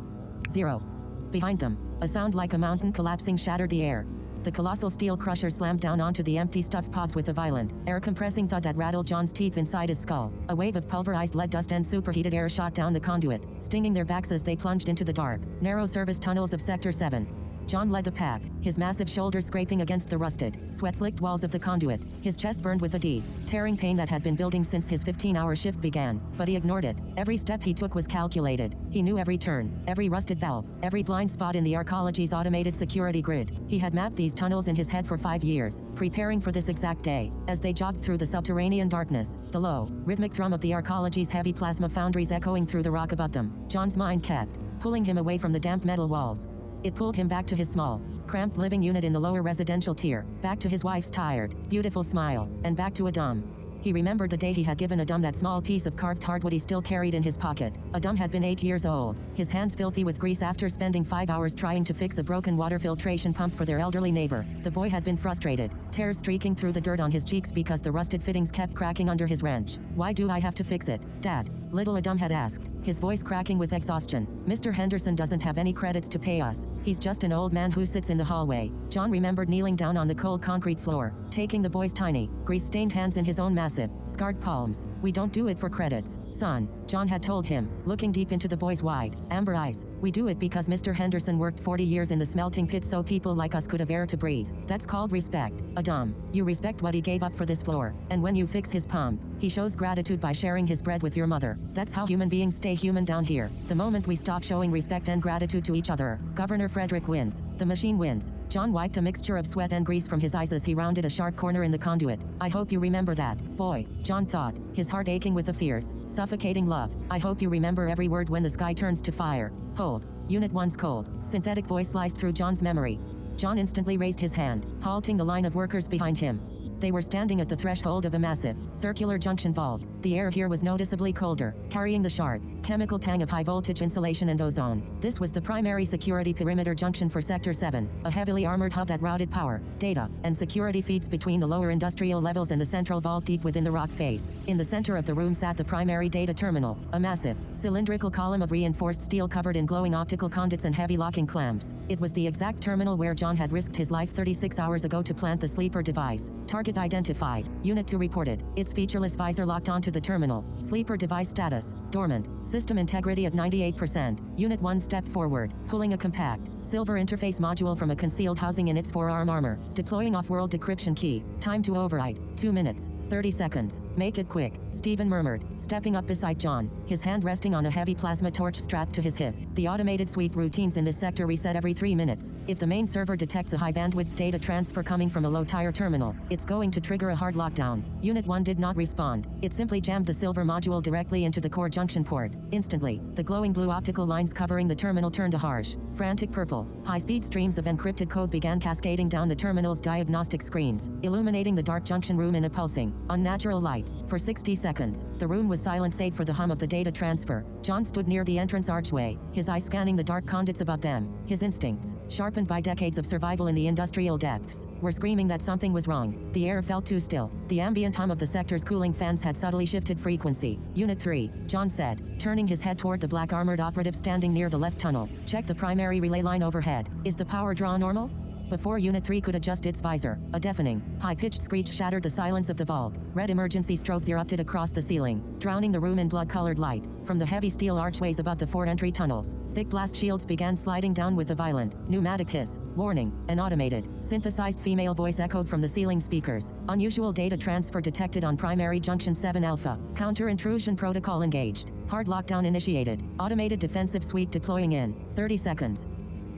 0. Behind them, A sound like a mountain collapsing shattered the air. The colossal steel crusher slammed down onto the empty stuffed pods with a violent, air-compressing thud that rattled John's teeth inside his skull. A wave of pulverized lead dust and superheated air shot down the conduit, stinging their backs as they plunged into the dark, narrow service tunnels of Sector 7. John led the pack, his massive shoulders scraping against the rusted, sweat-slicked walls of the conduit. His chest burned with a deep, tearing pain that had been building since his 15-hour shift began, but he ignored it. Every step he took was calculated. He knew every turn, every rusted valve, every blind spot in the Arcology's automated security grid. He had mapped these tunnels in his head for 5 years, preparing for this exact day. As they jogged through the subterranean darkness, the low, rhythmic thrum of the Arcology's heavy plasma foundries echoing through the rock above them, John's mind kept pulling him away from the damp metal walls. It pulled him back to his small, cramped living unit in the lower residential tier, back to his wife's tired, beautiful smile, and back to Adam. He remembered the day he had given Adam that small piece of carved hardwood he still carried in his pocket. Adam had been 8 years old, his hands filthy with grease after spending 5 hours trying to fix a broken water filtration pump for their elderly neighbor. The boy had been frustrated, tears streaking through the dirt on his cheeks because the rusted fittings kept cracking under his wrench. "Why do I have to fix it, Dad?" little Adam had asked, his voice cracking with exhaustion. "Mr. Henderson doesn't have any credits to pay us. He's just an old man who sits in the hallway." John remembered kneeling down on the cold concrete floor, taking the boy's tiny, grease-stained hands in his own massive, scarred palms. "We don't do it for credits, son," John had told him, looking deep into the boy's wide, amber eyes. "We do it because Mr. Henderson worked 40 years in the smelting pit so people like us could have air to breathe. That's called respect, Adam. You respect what he gave up for this floor, and when you fix his pump, he shows gratitude by sharing his bread with your mother. That's how human beings stay human down here. The moment we stop showing respect and gratitude to each other, Governor Frederick wins. The machine wins." John wiped a mixture of sweat and grease from his eyes as he rounded a sharp corner in the conduit. "I hope you remember that, boy," John thought, his heart aching with a fierce, suffocating love. "I hope you remember every word when the sky turns to fire. Hold. Unit 1's cold, synthetic voice sliced through John's memory. John instantly raised his hand, halting the line of workers behind him. They were standing at the threshold of a massive, circular junction vault. The air here was noticeably colder, carrying the sharp, chemical tang of high-voltage insulation and ozone. This was the primary security perimeter junction for Sector 7, a heavily armored hub that routed power, data, and security feeds between the lower industrial levels and the central vault deep within the rock face. In the center of the room sat the primary data terminal, a massive, cylindrical column of reinforced steel covered in glowing optical conduits and heavy locking clamps. It was the exact terminal where John had risked his life 36 hours ago to plant the sleeper device. Target identified. Unit 2 reported. Its featureless visor locked onto the terminal. Sleeper device status, dormant. System integrity at 98%. Unit 1 stepped forward, pulling a compact, silver interface module from a concealed housing in its forearm armor. Deploying off-world decryption key. Time to override. 2 minutes, 30 seconds. Make it quick, Stephen murmured, stepping up beside John, his hand resting on a heavy plasma torch strapped to his hip. The automated sweep routines in this sector reset every 3 minutes. If the main server detects a high-bandwidth data transfer coming from a low-tier terminal, it's going to trigger a hard lockdown. Unit 1 did not respond. It simply jammed the silver module directly into the core junction port. Instantly, the glowing blue optical lines covering the terminal turned a harsh, frantic purple. High-speed streams of encrypted code began cascading down the terminal's diagnostic screens, illuminating the dark junction room in a pulsing, unnatural light. For 60 seconds, the room was silent save for the hum of the data transfer. John stood near the entrance archway, his eyes scanning the dark conduits above them. His instincts, sharpened by decades of survival in the industrial depths, were screaming that something was wrong. The air felt too still. The ambient hum of the sector's cooling fans had subtly shifted frequency. Unit 3, John said, turning his head toward the black armored operative standing near the left tunnel. Check the primary relay line overhead. Is the power draw normal? Before Unit 3 could adjust its visor, a deafening, high-pitched screech shattered the silence of the vault. Red emergency strobes erupted across the ceiling, drowning the room in blood-colored light. From the heavy steel archways above the 4 entry tunnels, thick blast shields began sliding down with a violent, pneumatic hiss. Warning, an automated, synthesized female voice echoed from the ceiling speakers. Unusual data transfer detected on primary junction 7 Alpha. Counter-intrusion protocol engaged. Hard lockdown initiated. Automated defensive sweep deploying in 30 seconds.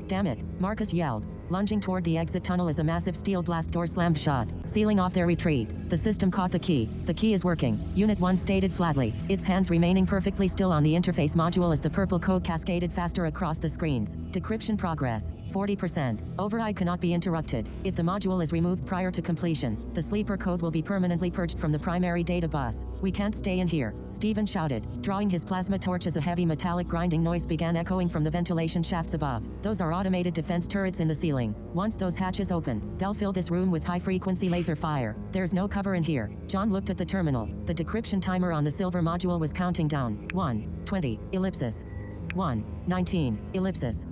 Damn it, Marcus yelled, lunging toward the exit tunnel as a massive steel blast door slammed shut, sealing off their retreat. The system caught the key. The key is working, Unit 1 stated flatly, its hands remaining perfectly still on the interface module as the purple code cascaded faster across the screens. Decryption progress, 40%. Override cannot be interrupted. If the module is removed prior to completion, the sleeper code will be permanently purged from the primary data bus. We can't stay in here, Stephen shouted, drawing his plasma torch as a heavy metallic grinding noise began echoing from the ventilation shafts above. Those are automated defense turrets in the ceiling. Once those hatches open, they'll fill this room with high-frequency laser fire. There's no cover in here. John looked at the terminal. The decryption timer on the silver module was counting down. 1:20, ellipsis. 1:19, ellipsis.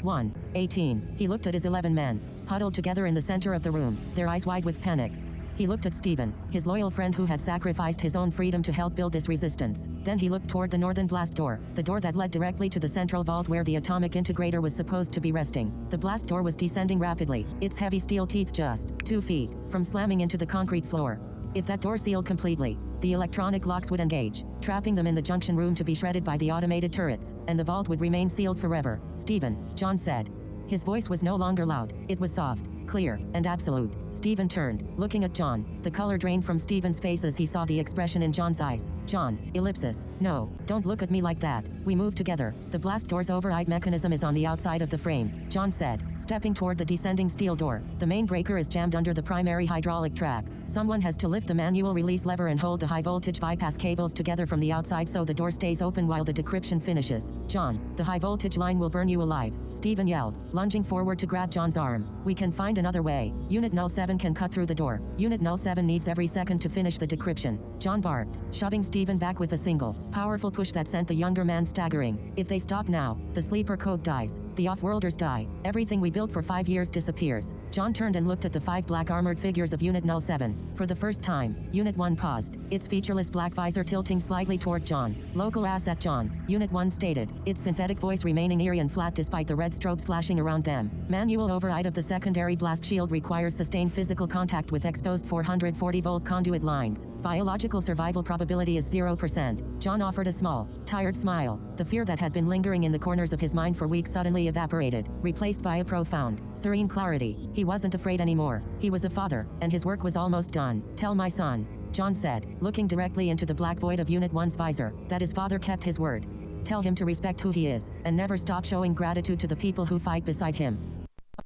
1:18. He looked at his 11 men, huddled together in the center of the room, their eyes wide with panic. He looked at Stephen, his loyal friend who had sacrificed his own freedom to help build this resistance. Then he looked toward the northern blast door, the door that led directly to the central vault where the atomic integrator was supposed to be resting. The blast door was descending rapidly, its heavy steel teeth just 2 feet from slamming into the concrete floor. If that door sealed completely, the electronic locks would engage, trapping them in the junction room to be shredded by the automated turrets, and the vault would remain sealed forever. Stephen, John said. His voice was no longer loud, it was soft, clear, and absolute. Stephen turned, looking at John. The color drained from Stephen's face as he saw the expression in John's eyes. John, ellipsis. No, don't look at me like that. We move together. The blast door's override mechanism is on the outside of the frame, John said, stepping toward the descending steel door. The main breaker is jammed under the primary hydraulic track. Someone has to lift the manual release lever and hold the high voltage bypass cables together from the outside so the door stays open while the decryption finishes. John, the high voltage line will burn you alive, Stephen yelled, lunging forward to grab John's arm. We can find another way. Unit 07 can cut through the door. Unit 07 needs every second to finish the decryption, John barked, shoving Stephen back with a single, powerful push that sent the younger man staggering. If they stop now, the sleeper code dies. The off-worlders die. Everything we built for 5 years disappears. John turned and looked at the 5 black armored figures of Unit 07. For the first time, Unit 1 paused, its featureless black visor tilting slightly toward John. Local asset John, Unit 1 stated, its synthetic voice remaining eerie and flat despite the red strobes flashing around them. Manual override of the secondary blast shield requires sustained physical contact with exposed 440-volt conduit lines. Biological survival probability is 0%. John offered a small, tired smile. The fear that had been lingering in the corners of his mind for weeks suddenly evaporated, replaced by a profound, serene clarity. He wasn't afraid anymore. He was a father, and his work was almost done. Tell my son, John said, looking directly into the black void of Unit 1's visor, that his father kept his word. Tell him to respect who he is, and never stop showing gratitude to the people who fight beside him.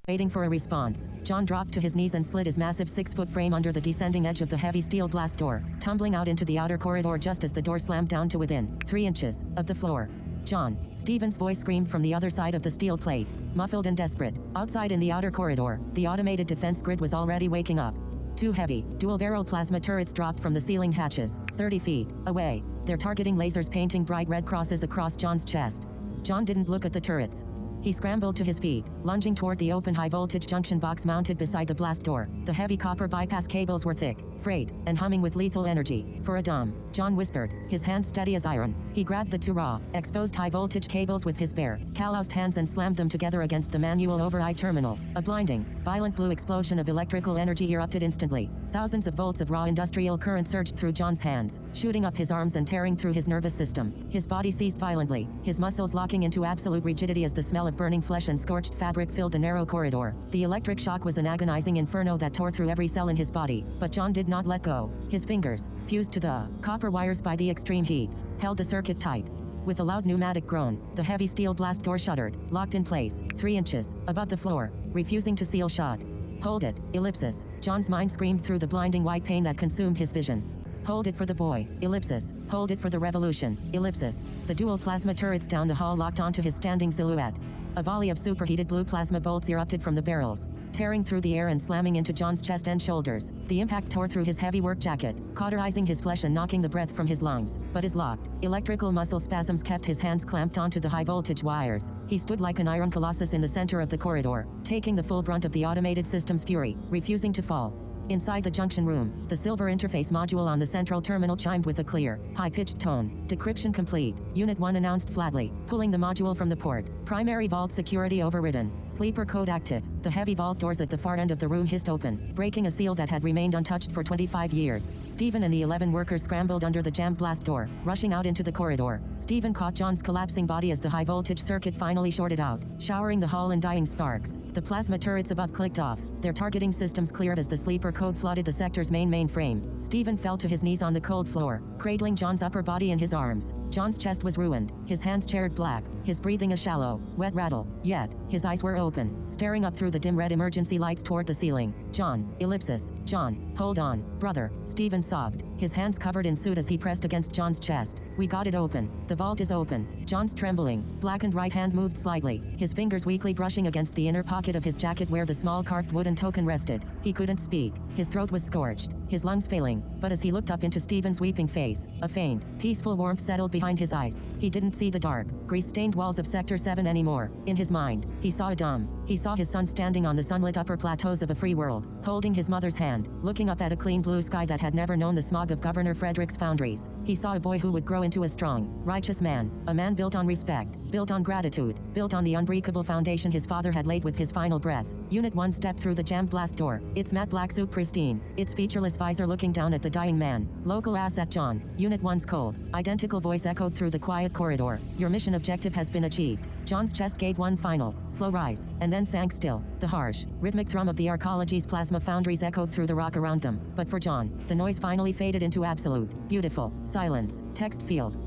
Waiting for a response, John dropped to his knees and slid his massive 6-foot frame under the descending edge of the heavy steel blast door, tumbling out into the outer corridor just as the door slammed down to within 3 inches of the floor. John, Stephen's voice screamed from the other side of the steel plate, muffled and desperate. Outside in the outer corridor, the automated defense grid was already waking up. 2 heavy, dual-barrel plasma turrets dropped from the ceiling hatches, 30 feet away, their targeting lasers painting bright red crosses across John's chest. John didn't look at the turrets. He scrambled to his feet, lunging toward the open high-voltage junction box mounted beside the blast door. The heavy copper bypass cables were thick, frayed, and humming with lethal energy. For a dumb, John whispered, his hands steady as iron. He grabbed the 2 raw, exposed high-voltage cables with his bare, calloused hands and slammed them together against the manual override terminal. A blinding, violent blue explosion of electrical energy erupted instantly. Thousands of volts of raw industrial current surged through John's hands, shooting up his arms and tearing through his nervous system. His body seized violently, his muscles locking into absolute rigidity as the smell of burning flesh and scorched fabric filled the narrow corridor. The electric shock was an agonizing inferno that tore through every cell in his body, but John did not let go. His fingers, fused to the copper wires by the extreme heat, held the circuit tight. With a loud pneumatic groan, the heavy steel blast door shuddered, locked in place, 3 inches above the floor, refusing to seal shut. Hold it, ellipsis. John's mind screamed through the blinding white pain that consumed his vision. Hold it for the boy, ellipsis. Hold it for the revolution, ellipsis. The dual plasma turrets down the hall locked onto his standing silhouette. A volley of superheated blue plasma bolts erupted from the barrels, tearing through the air and slamming into John's chest and shoulders. The impact tore through his heavy work jacket, cauterizing his flesh and knocking the breath from his lungs. But his locked, electrical muscle spasms kept his hands clamped onto the high-voltage wires. He stood like an iron colossus in the center of the corridor, taking the full brunt of the automated system's fury, refusing to fall. Inside the junction room, the silver interface module on the central terminal chimed with a clear, high-pitched tone. Decryption complete, Unit 1 announced flatly, pulling the module from the port. Primary vault security overridden. Sleeper code active. The heavy vault doors at the far end of the room hissed open, breaking a seal that had remained untouched for 25 years. Stephen and the 11 workers scrambled under the jammed blast door, rushing out into the corridor. Stephen caught John's collapsing body as the high-voltage circuit finally shorted out, showering the hall in dying sparks. The plasma turrets above clicked off, their targeting systems cleared as the sleeper code flooded the sector's mainframe. Stephen fell to his knees on the cold floor, cradling John's upper body in his arms. John's chest was ruined, his hands charred black, his breathing a shallow, wet rattle. Yet, his eyes were open, staring up through the dim red emergency lights toward the ceiling. John, ellipsis. John, hold on, brother, Stephen sobbed, his hands covered in soot as he pressed against John's chest. We got it open. The vault is open. John's trembling, blackened right hand moved slightly, his fingers weakly brushing against the inner pocket of his jacket where the small carved wooden token rested. He couldn't speak. His throat was scorched. his lungs failing, but as he looked up into Stephen's weeping face, a faint, peaceful warmth settled behind his eyes. He didn't see the dark, grease-stained walls of Sector 7 anymore. In his mind, he saw Adam. He saw his son standing on the sunlit upper plateaus of a free world, holding his mother's hand, looking up at a clean blue sky that had never known the smog of Governor Frederick's foundries. He saw a boy who would grow into a strong, righteous man, a man built on respect, built on gratitude, built on the unbreakable foundation his father had laid with his final breath. Unit 1 stepped through the jammed blast door, its matte black suit pristine, its featureless visor looking down at the dying man. Local asset John. Unit 1's cold, identical voice echoed through the quiet corridor. Your mission objective has been achieved. John's chest gave one final, slow rise, and then sank still. The harsh, rhythmic thrum of the Arcology's plasma foundries echoed through the rock around them. But for John, the noise finally faded into absolute, beautiful, silence. Text field.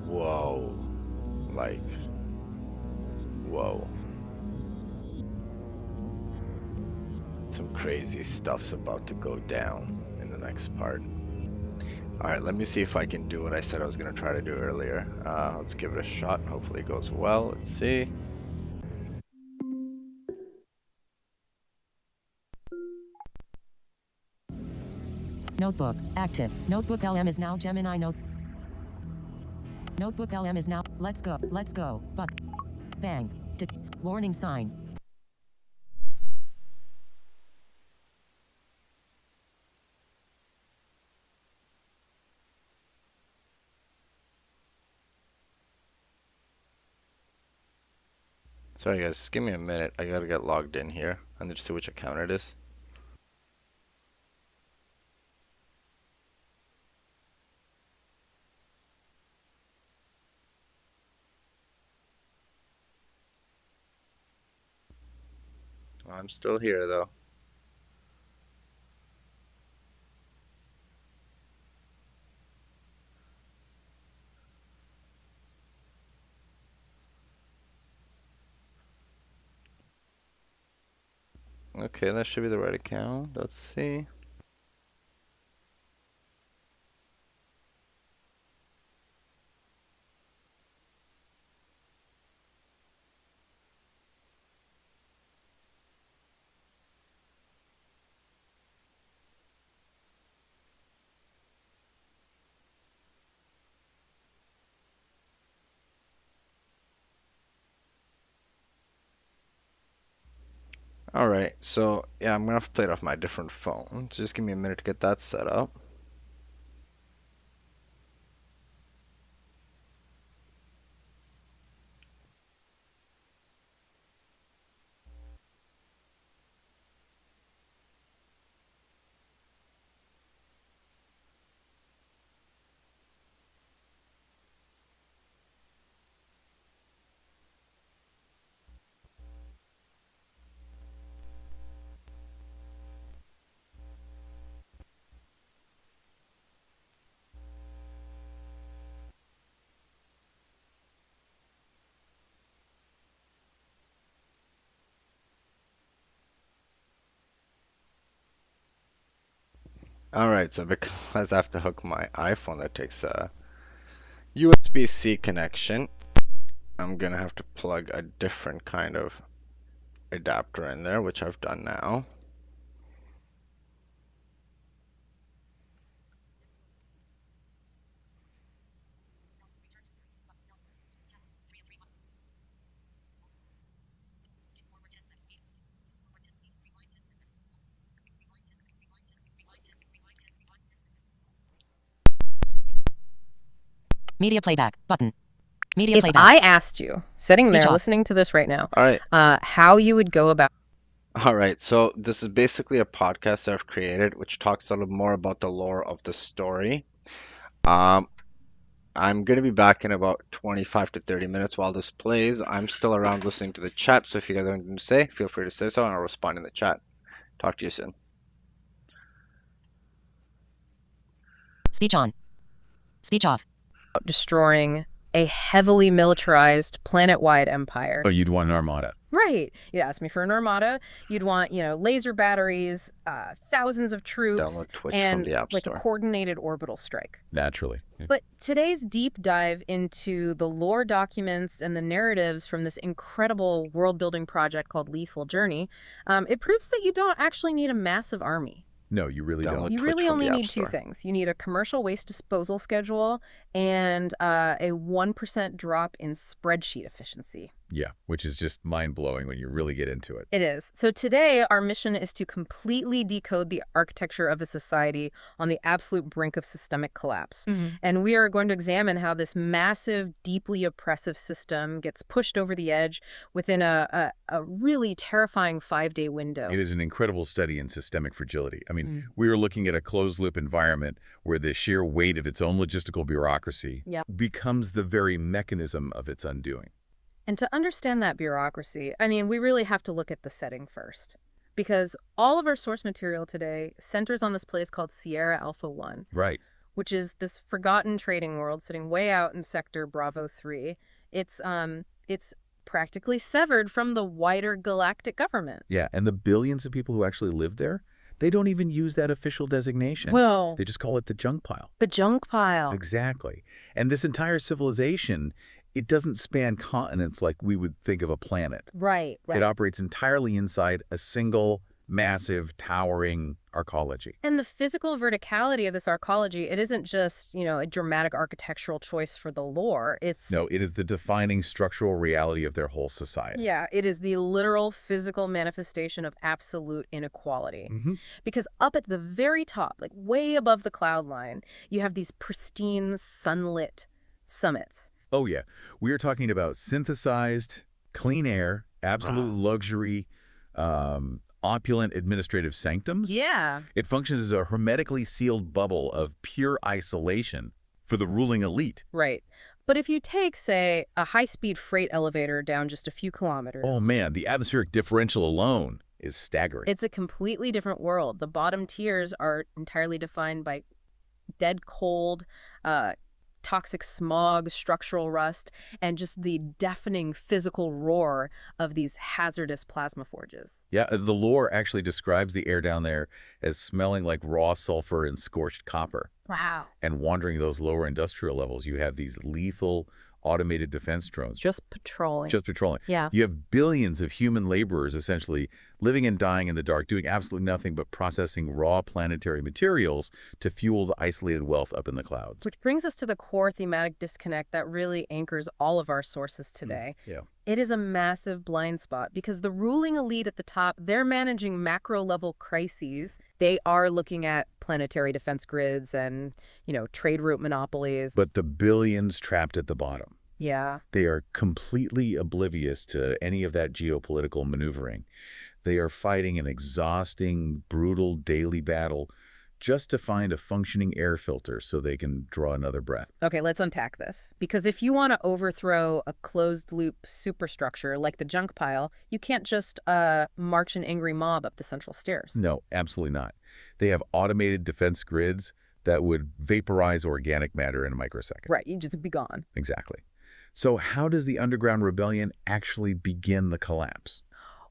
Whoa. Like, whoa. Some crazy stuff's about to go down in the next part. Alright, let me see if I can do what I said I was going to try to do earlier. Let's give it a shot. Hopefully it goes well. Let's see. Notebook, active. Notebook LM is now Gemini Note. Notebook LM is now. Let's go. But. Bang. Warning sign. Sorry guys, just give me a minute. I gotta get logged in here. I need to see which account it is. I'm still here though. Okay, that should be the right account. Let's see. Alright, so yeah, I'm gonna have to play it off my different phone. Just give me a minute to get that set up. Alright, so because I have to hook my iPhone that takes a USB-C connection, I'm gonna have to plug a different kind of adapter in there, which I've done now. Media playback button. Media If playback. I asked you, sitting Speech there off. listening to this right now, Alright. how you would go about Alright, so this is basically a podcast that I've created which talks a little more about the lore of the story. I'm going to be back in about 25 to 30 minutes while this plays. I'm still around listening to the chat, so if you guys have anything to say, feel free to say so and I'll respond in the chat. Talk to you soon. Speech on. Speech off. destroying a heavily militarized planet-wide empire. Oh, you'd want an armada. Right. You'd ask me for an armada. You'd want, laser batteries, thousands of troops, Download Twitch and from the App like a Store. coordinated orbital strike. Naturally. But today's deep dive into the lore documents and the narratives from this incredible world-building project called Lethal Journey, it proves that you don't actually need a massive army. No, you really Download don't. You Twitch really from only the App need two Store. things. You need a commercial waste disposal schedule and a 1% drop in spreadsheet efficiency. Yeah, which is just mind-blowing when you really get into it. It is. So today, our mission is to completely decode the architecture of a society on the absolute brink of systemic collapse. And we are going to examine how this massive, deeply oppressive system gets pushed over the edge within a really terrifying 5-day window. It is an incredible study in systemic fragility. I mean, we are looking at a closed-loop environment where the sheer weight of its own logistical bureaucracy becomes the very mechanism of its undoing. And to understand that bureaucracy, we really have to look at the setting first. Because all of our source material today centers on this place called Sierra Alpha 1. Right. Which is this forgotten trading world sitting way out in Sector Bravo 3. It's practically severed from the wider galactic government. Yeah, and the billions of people who actually live there, they don't even use that official designation. Well, They just call it the junk pile. the junk pile. Exactly. And this entire civilization, it doesn't span continents like we would think of a planet. Right. It operates entirely inside a single, massive, towering arcology. And the physical verticality of this arcology, it isn't just, a dramatic architectural choice for the lore. No, it is the defining structural reality of their whole society. Yeah, it is the literal physical manifestation of absolute inequality. Because up at the very top, like way above the cloud line, you have these pristine, sunlit summits. Oh, yeah. We are talking about synthesized, clean air, absolute luxury, opulent administrative sanctums. Yeah. It functions as a hermetically sealed bubble of pure isolation for the ruling elite. Right. But if you take, say, a high-speed freight elevator down just a few kilometers, Oh, man, the atmospheric differential alone is staggering. it's a completely different world. The bottom tiers are entirely defined by dead cold, toxic smog, structural rust, and just the deafening physical roar of these hazardous plasma forges. Yeah, the lore actually describes the air down there as smelling like raw sulfur and scorched copper. Wow. And wandering those lower industrial levels, you have these lethal automated defense drones Just patrolling. just patrolling. Yeah. You have billions of human laborers essentially living and dying in the dark, doing absolutely nothing but processing raw planetary materials to fuel the isolated wealth up in the clouds. Which brings us to the core thematic disconnect that really anchors all of our sources today. Yeah. It is a massive blind spot because the ruling elite at the top, they're managing macro-level crises. They are looking at planetary defense grids and, trade route monopolies. But the billions trapped at the bottom, Yeah. they are completely oblivious to any of that geopolitical maneuvering. They are fighting an exhausting, brutal daily battle just to find a functioning air filter so they can draw another breath. Okay, let's unpack this. Because if you want to overthrow a closed-loop superstructure like the junk pile, you can't just march an angry mob up the central stairs. No, absolutely not. They have automated defense grids that would vaporize organic matter in a microsecond. Right, you just be gone. Exactly. So how does the underground rebellion actually begin the collapse?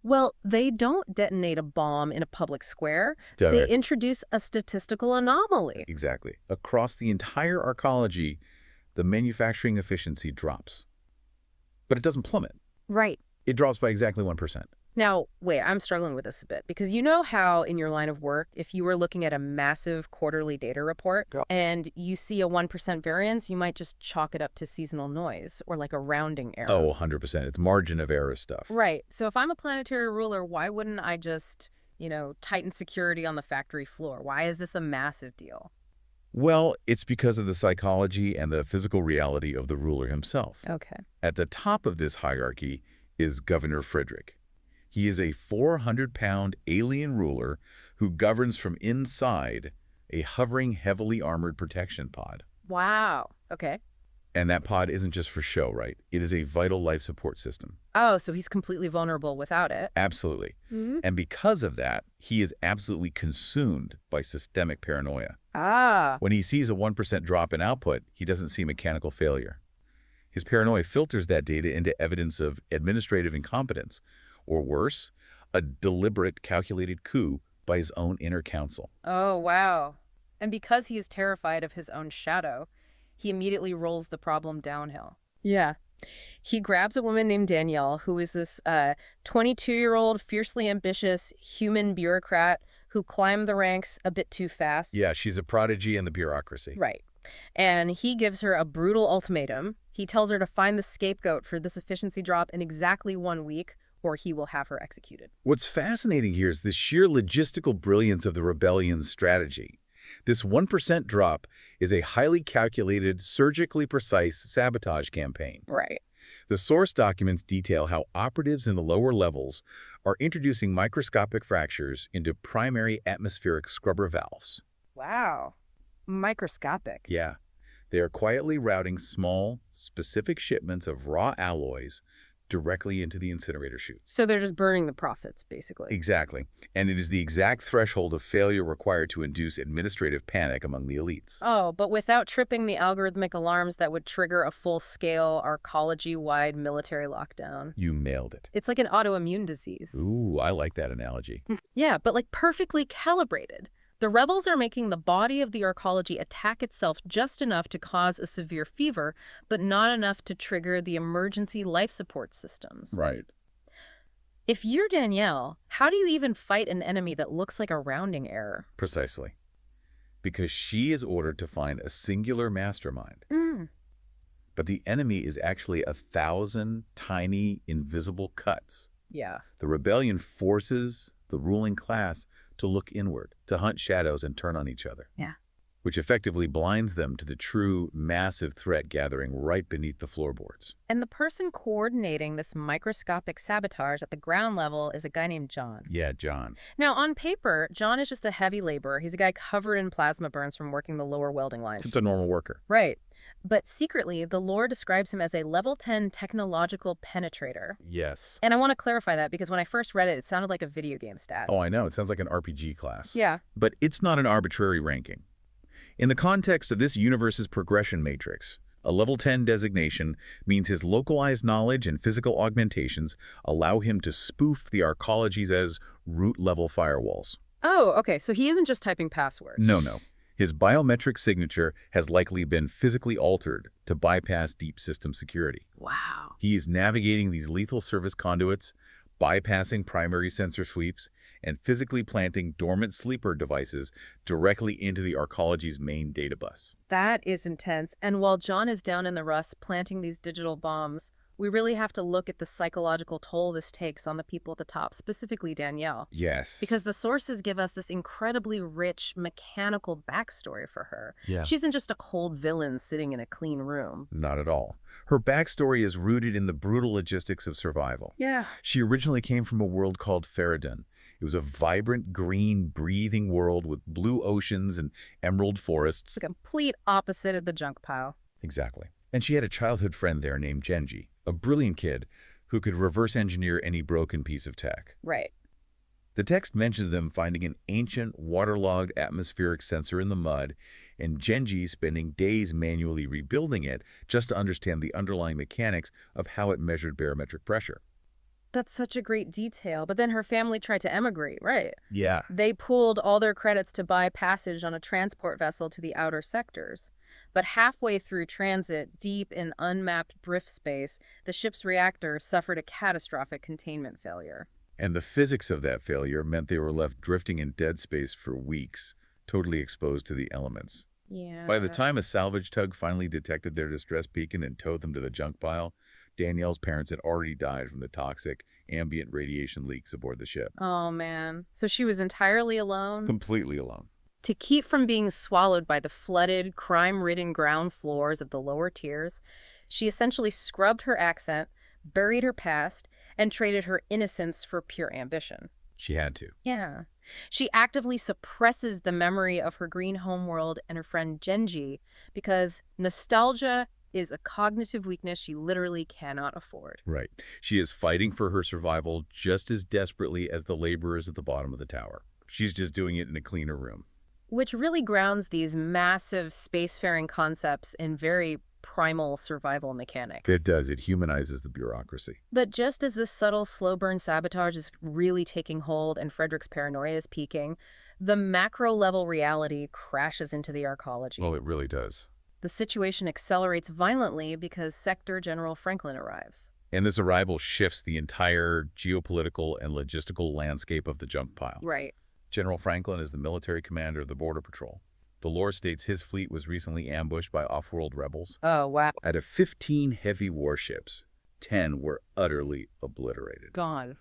Well, they don't detonate a bomb in a public square. Yeah, They right. introduce a statistical anomaly. Exactly. Across the entire arcology, the manufacturing efficiency drops. But it doesn't plummet. Right. It drops by exactly 1%. Now, wait, I'm struggling with this a bit because you know how in your line of work, if you were looking at a massive quarterly data report and you see a 1% variance, you might just chalk it up to seasonal noise or like a rounding error. Oh, 100%. It's margin of error stuff. Right. So if I'm a planetary ruler, why wouldn't I just, tighten security on the factory floor? Why is this a massive deal? Well, it's because of the psychology and the physical reality of the ruler himself. Okay. At the top of this hierarchy is Governor Frederick. He is a 400-pound alien ruler who governs from inside a hovering, heavily armored protection pod. Wow. Okay. And that pod isn't just for show, right? It is a vital life support system. Oh, so he's completely vulnerable without it. Absolutely. And because of that, he is absolutely consumed by systemic paranoia. Ah. When he sees a 1% drop in output, he doesn't see mechanical failure. His paranoia filters that data into evidence of administrative incompetence, or worse, a deliberate, calculated coup by his own inner counsel. Oh, wow. And because he is terrified of his own shadow, he immediately rolls the problem downhill. Yeah. He grabs a woman named Danielle, who is this 22-year-old, fiercely ambitious human bureaucrat who climbed the ranks a bit too fast. Yeah, she's a prodigy in the bureaucracy. Right. And he gives her a brutal ultimatum. He tells her to find the scapegoat for this efficiency drop in exactly 1 week, or he will have her executed. What's fascinating here is the sheer logistical brilliance of the rebellion's strategy. This 1% drop is a highly calculated, surgically precise sabotage campaign. Right. The source documents detail how operatives in the lower levels are introducing microscopic fractures into primary atmospheric scrubber valves. Wow. Microscopic. Yeah, they are quietly routing small, specific shipments of raw alloys directly into the incinerator chutes. So they're just burning the profits, basically. Exactly. And it is the exact threshold of failure required to induce administrative panic among the elites. Oh, but without tripping the algorithmic alarms that would trigger a full-scale, arcology-wide military lockdown. You nailed it. It's like an autoimmune disease. Ooh, I like that analogy. Yeah, but like perfectly calibrated. The rebels are making the body of the arcology attack itself just enough to cause a severe fever, but not enough to trigger the emergency life support systems. Right. If you're Danielle, how do you even fight an enemy that looks like a rounding error? Precisely. Because she is ordered to find a singular mastermind. But the enemy is actually 1,000 tiny, invisible cuts. Yeah. The rebellion forces the ruling class to look inward, to hunt shadows and turn on each other. Yeah. Which effectively blinds them to the true, massive threat gathering right beneath the floorboards. And the person coordinating this microscopic sabotage at the ground level is a guy named John. Yeah, John. Now, on paper, John is just a heavy laborer. He's a guy covered in plasma burns from working the lower welding lines. Just a normal worker. Right. But secretly, the lore describes him as a level 10 technological penetrator. Yes. And I want to clarify that because when I first read it, it sounded like a video game stat. Oh, I know. It sounds like an RPG class. Yeah. But it's not an arbitrary ranking. In the context of this universe's progression matrix, a level 10 designation means his localized knowledge and physical augmentations allow him to spoof the arcologies as root-level firewalls. Oh, okay. So he isn't just typing passwords. No. His biometric signature has likely been physically altered to bypass deep system security. Wow. He is navigating these lethal service conduits, bypassing primary sensor sweeps, and physically planting dormant sleeper devices directly into the arcology's main data bus. That is intense. And while John is down in the rust planting these digital bombs, we really have to look at the psychological toll this takes on the people at the top, specifically Danielle. Yes. Because the sources give us this incredibly rich, mechanical backstory for her. Yeah. She isn't just a cold villain sitting in a clean room. Not at all. Her backstory is rooted in the brutal logistics of survival. Yeah. She originally came from a world called Faradun. It was a vibrant, green, breathing world with blue oceans and emerald forests. It's the complete opposite of the junk pile. Exactly. And she had a childhood friend there named Genji, a brilliant kid who could reverse engineer any broken piece of tech. Right. The text mentions them finding an ancient, waterlogged atmospheric sensor in the mud, and Genji spending days manually rebuilding it just to understand the underlying mechanics of how it measured barometric pressure. That's such a great detail. But then her family tried to emigrate, right? Yeah. They pooled all their credits to buy passage on a transport vessel to the outer sectors. But halfway through transit, deep in unmapped drift space, the ship's reactor suffered a catastrophic containment failure. And the physics of that failure meant they were left drifting in dead space for weeks, totally exposed to the elements. Yeah. By the time a salvage tug finally detected their distress beacon and towed them to the junk pile, Danielle's parents had already died from the toxic, ambient radiation leaks aboard the ship. Oh, man. So she was entirely alone? Completely alone. To keep from being swallowed by the flooded, crime-ridden ground floors of the lower tiers, she essentially scrubbed her accent, buried her past, and traded her innocence for pure ambition. She had to. Yeah. She actively suppresses the memory of her green homeworld and her friend Genji because nostalgia is a cognitive weakness she literally cannot afford. Right. She is fighting for her survival just as desperately as the laborers at the bottom of the tower. She's just doing it in a cleaner room. Which really grounds these massive spacefaring concepts in very primal survival mechanic. It does. It humanizes the bureaucracy. But just as this subtle, slow-burn sabotage is really taking hold and Frederick's paranoia is peaking, the macro-level reality crashes into the arcology. Well, it really does. The situation accelerates violently because Sector General Franklin arrives. And this arrival shifts the entire geopolitical and logistical landscape of the junk pile. Right. General Franklin is the military commander of the Border Patrol. The lore states his fleet was recently ambushed by off-world rebels. Oh, wow. Out of 15 heavy warships, 10 were utterly obliterated. Gone.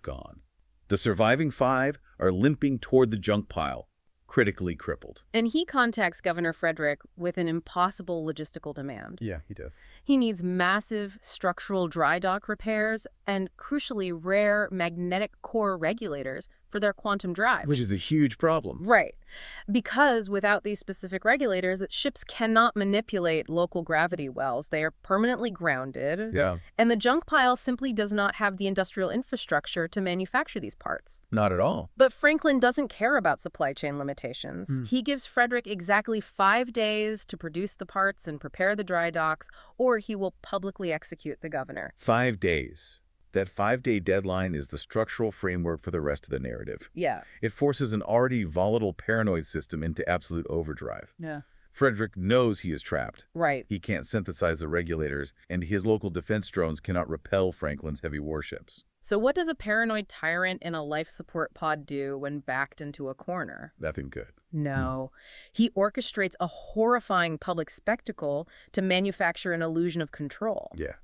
The surviving 5 are limping toward the junk pile, critically crippled. And he contacts Governor Frederick with an impossible logistical demand. Yeah, he does. He needs massive structural dry dock repairs and, crucially, rare magnetic core regulators for their quantum drive. Which is a huge problem. Right. Because without these specific regulators, ships cannot manipulate local gravity wells. They are permanently grounded. Yeah. And the junk pile simply does not have the industrial infrastructure to manufacture these parts. Not at all. But Franklin doesn't care about supply chain limitations. He gives Frederick exactly 5 days to produce the parts and prepare the dry docks, or he will publicly execute the governor. 5 days. That 5-day deadline is the structural framework for the rest of the narrative. Yeah. It forces an already volatile paranoid system into absolute overdrive. Yeah. Frederick knows he is trapped. Right. He can't synthesize the regulators, and his local defense drones cannot repel Franklin's heavy warships. So what does a paranoid tyrant in a life support pod do when backed into a corner? Nothing good. No. He orchestrates a horrifying public spectacle to manufacture an illusion of control. Yeah.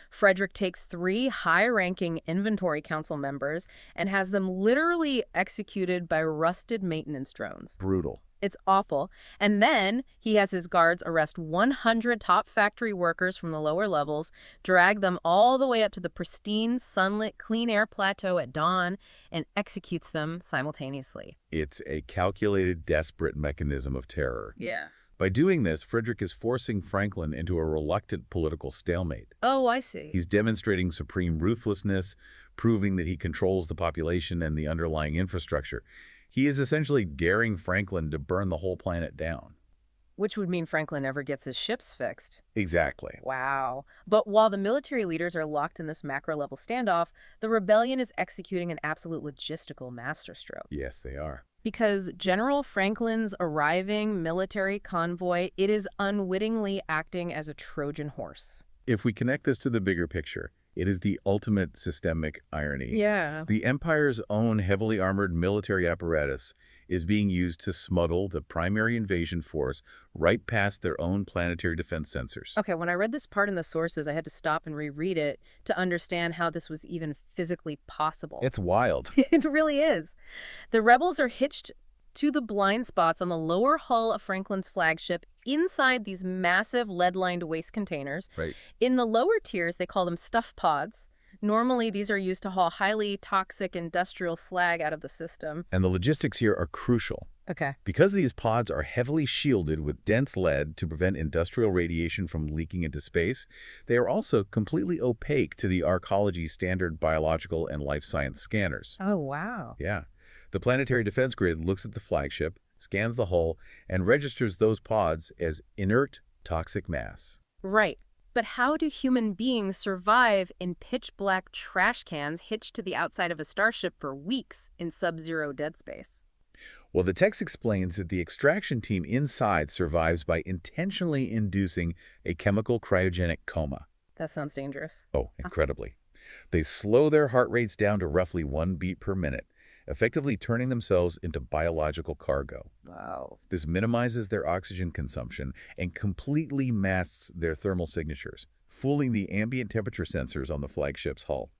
Frederick takes 3 high-ranking inventory council members and has them literally executed by rusted maintenance drones. Brutal. It's awful. And then he has his guards arrest 100 top factory workers from the lower levels, drag them all the way up to the pristine, sunlit, clean air plateau at dawn, and executes them simultaneously. It's a calculated, desperate mechanism of terror. Yeah. By doing this, Frederick is forcing Franklin into a reluctant political stalemate. Oh, I see. He's demonstrating supreme ruthlessness, proving that he controls the population and the underlying infrastructure. He is essentially daring Franklin to burn the whole planet down. Which would mean Franklin never gets his ships fixed. Exactly. Wow. But while the military leaders are locked in this macro-level standoff, the rebellion is executing an absolute logistical masterstroke. Yes, they are. Because General Franklin's arriving military convoy, it is unwittingly acting as a Trojan horse. If we connect this to the bigger picture, it is the ultimate systemic irony. Yeah. The Empire's own heavily armored military apparatus is being used to smuggle the primary invasion force right past their own planetary defense sensors. Okay, when I read this part in the sources, I had to stop and reread it to understand how this was even physically possible. It's wild. It really is. The rebels are hitched to the blind spots on the lower hull of Franklin's flagship inside these massive lead-lined waste containers. Right. In the lower tiers, they call them stuff pods. Normally, these are used to haul highly toxic industrial slag out of the system. And the logistics here are crucial. Okay. Because these pods are heavily shielded with dense lead to prevent industrial radiation from leaking into space, they are also completely opaque to the arcology standard biological and life science scanners. Oh, wow. Yeah. The planetary defense grid looks at the flagship, scans the hull, and registers those pods as inert toxic mass. Right. But how do human beings survive in pitch-black trash cans hitched to the outside of a starship for weeks in sub-zero dead space? Well, the text explains that the extraction team inside survives by intentionally inducing a chemical cryogenic coma. That sounds dangerous. Oh, incredibly. They slow their heart rates down to roughly 1 beat per minute, effectively turning themselves into biological cargo. Wow. This minimizes their oxygen consumption and completely masks their thermal signatures, fooling the ambient temperature sensors on the flagship's hull.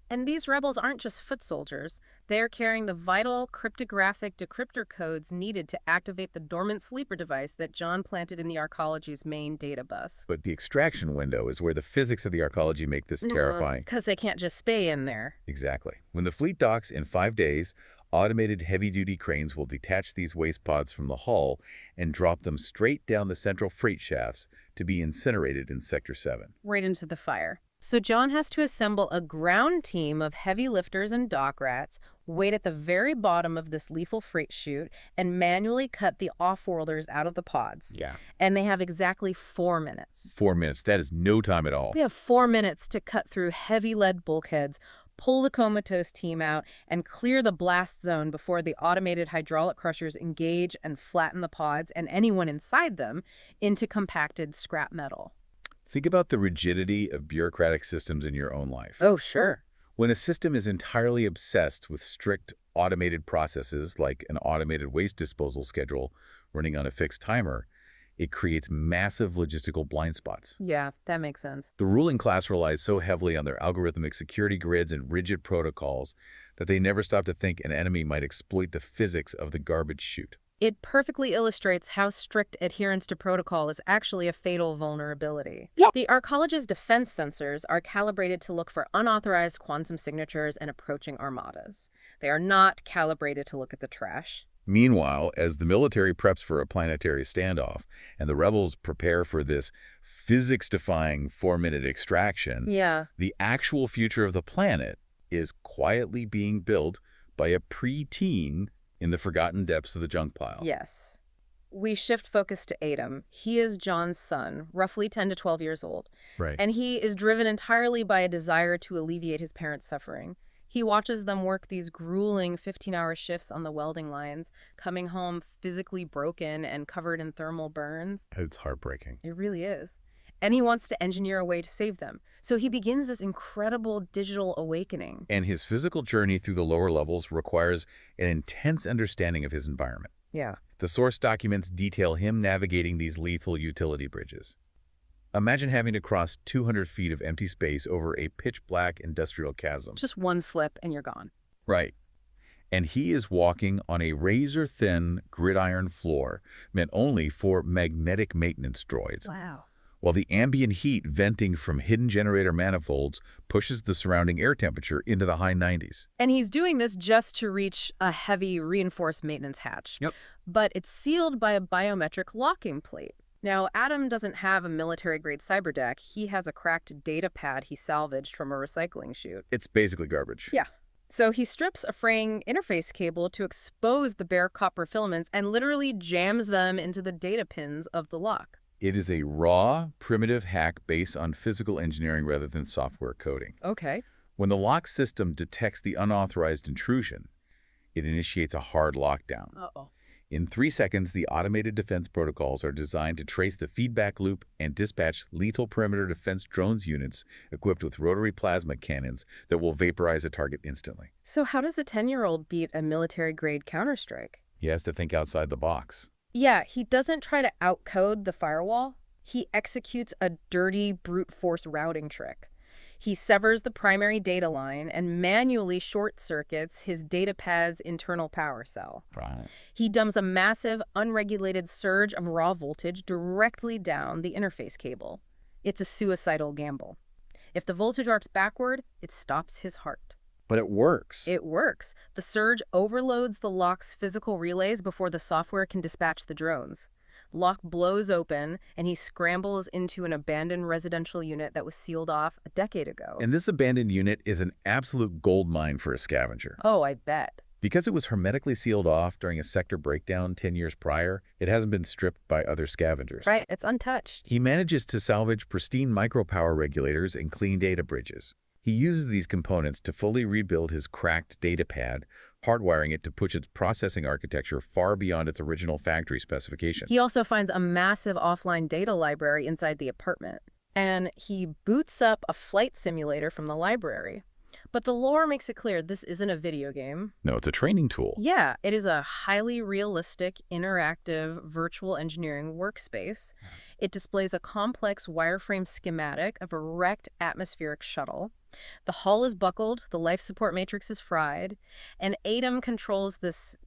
And these rebels aren't just foot soldiers. They're carrying the vital cryptographic decryptor codes needed to activate the dormant sleeper device that John planted in the Arcology's main data bus. But the extraction window is where the physics of the Arcology make this terrifying. Because they can't just stay in there. Exactly. When the fleet docks in 5 days, automated heavy-duty cranes will detach these waste pods from the hull and drop them straight down the central freight shafts to be incinerated in Sector 7. Right into the fire. So John has to assemble a ground team of heavy lifters and dock rats, wait at the very bottom of this lethal freight chute, and manually cut the off-worlders out of the pods. Yeah. And they have exactly 4 minutes. 4 minutes. That is no time at all. We have 4 minutes to cut through heavy lead bulkheads, pull the comatose team out, and clear the blast zone before the automated hydraulic crushers engage and flatten the pods and anyone inside them into compacted scrap metal. Think about the rigidity of bureaucratic systems in your own life. Oh, sure. When a system is entirely obsessed with strict automated processes like an automated waste disposal schedule running on a fixed timer, it creates massive logistical blind spots. Yeah, that makes sense. The ruling class relies so heavily on their algorithmic security grids and rigid protocols that they never stop to think an enemy might exploit the physics of the garbage chute. It perfectly illustrates how strict adherence to protocol is actually a fatal vulnerability. The Arcology's defense sensors are calibrated to look for unauthorized quantum signatures and approaching armadas. They are not calibrated to look at the trash. Meanwhile, as the military preps for a planetary standoff and the rebels prepare for this physics-defying 4-minute extraction, Yeah. the actual future of the planet is quietly being built by a preteen in the forgotten depths of the junk pile. Yes. We shift focus to Adam. He is John's son, roughly 10 to 12 years old, Right. and he is driven entirely by a desire to alleviate his parents' suffering. He watches them work these grueling 15-hour shifts on the welding lines, coming home physically broken and covered in thermal burns. It's heartbreaking. It really is. And he wants to engineer a way to save them. So he begins this incredible digital awakening. And his physical journey through the lower levels requires an intense understanding of his environment. Yeah. The source documents detail him navigating these lethal utility bridges. Imagine having to cross 200 feet of empty space over a pitch-black industrial chasm. Just one slip and you're gone. Right. And he is walking on a razor-thin gridiron floor meant only for magnetic maintenance droids, Wow. while the ambient heat venting from hidden generator manifolds pushes the surrounding air temperature into the high 90s. And he's doing this just to reach a heavy reinforced maintenance hatch. Yep. But it's sealed by a biometric locking plate. Now, Adam doesn't have a military-grade cyberdeck. He has a cracked data pad he salvaged from a recycling chute. It's basically garbage. Yeah. So he strips a fraying interface cable to expose the bare copper filaments and literally jams them into the data pins of the lock. It is a raw, primitive hack based on physical engineering rather than software coding. Okay. When the lock system detects the unauthorized intrusion, it initiates a hard lockdown. Uh-oh. In 3 seconds, the automated defense protocols are designed to trace the feedback loop and dispatch lethal perimeter defense drones units equipped with rotary plasma cannons that will vaporize a target instantly. So how does a 10-year-old beat a military-grade Counter-Strike? He has to think outside the box. Yeah, he doesn't try to outcode the firewall. He executes a dirty brute force routing trick. He severs the primary data line and manually short-circuits his datapad's internal power cell. Right. He dumps a massive, unregulated surge of raw voltage directly down the interface cable. It's a suicidal gamble. If the voltage arcs backward, it stops his heart. But it works. It works. The surge overloads the lock's physical relays before the software can dispatch the drones. Lock blows open, and he scrambles into an abandoned residential unit that was sealed off a decade ago. And this abandoned unit is an absolute goldmine for a scavenger. Oh, I bet. Because it was hermetically sealed off during a sector breakdown 10 years prior, it hasn't been stripped by other scavengers. Right, it's untouched. He manages to salvage pristine micropower regulators and clean data bridges. He uses these components to fully rebuild his cracked data pad, hardwiring it to push its processing architecture far beyond its original factory specifications. He also finds a massive offline data library inside the apartment, and he boots up a flight simulator from the library. But the lore makes it clear this isn't a video game. No, it's a training tool. Yeah, it is a highly realistic, interactive virtual engineering workspace. It displays a complex wireframe schematic of a wrecked atmospheric shuttle. The hull is buckled, the life support matrix is fried, and Adam controls this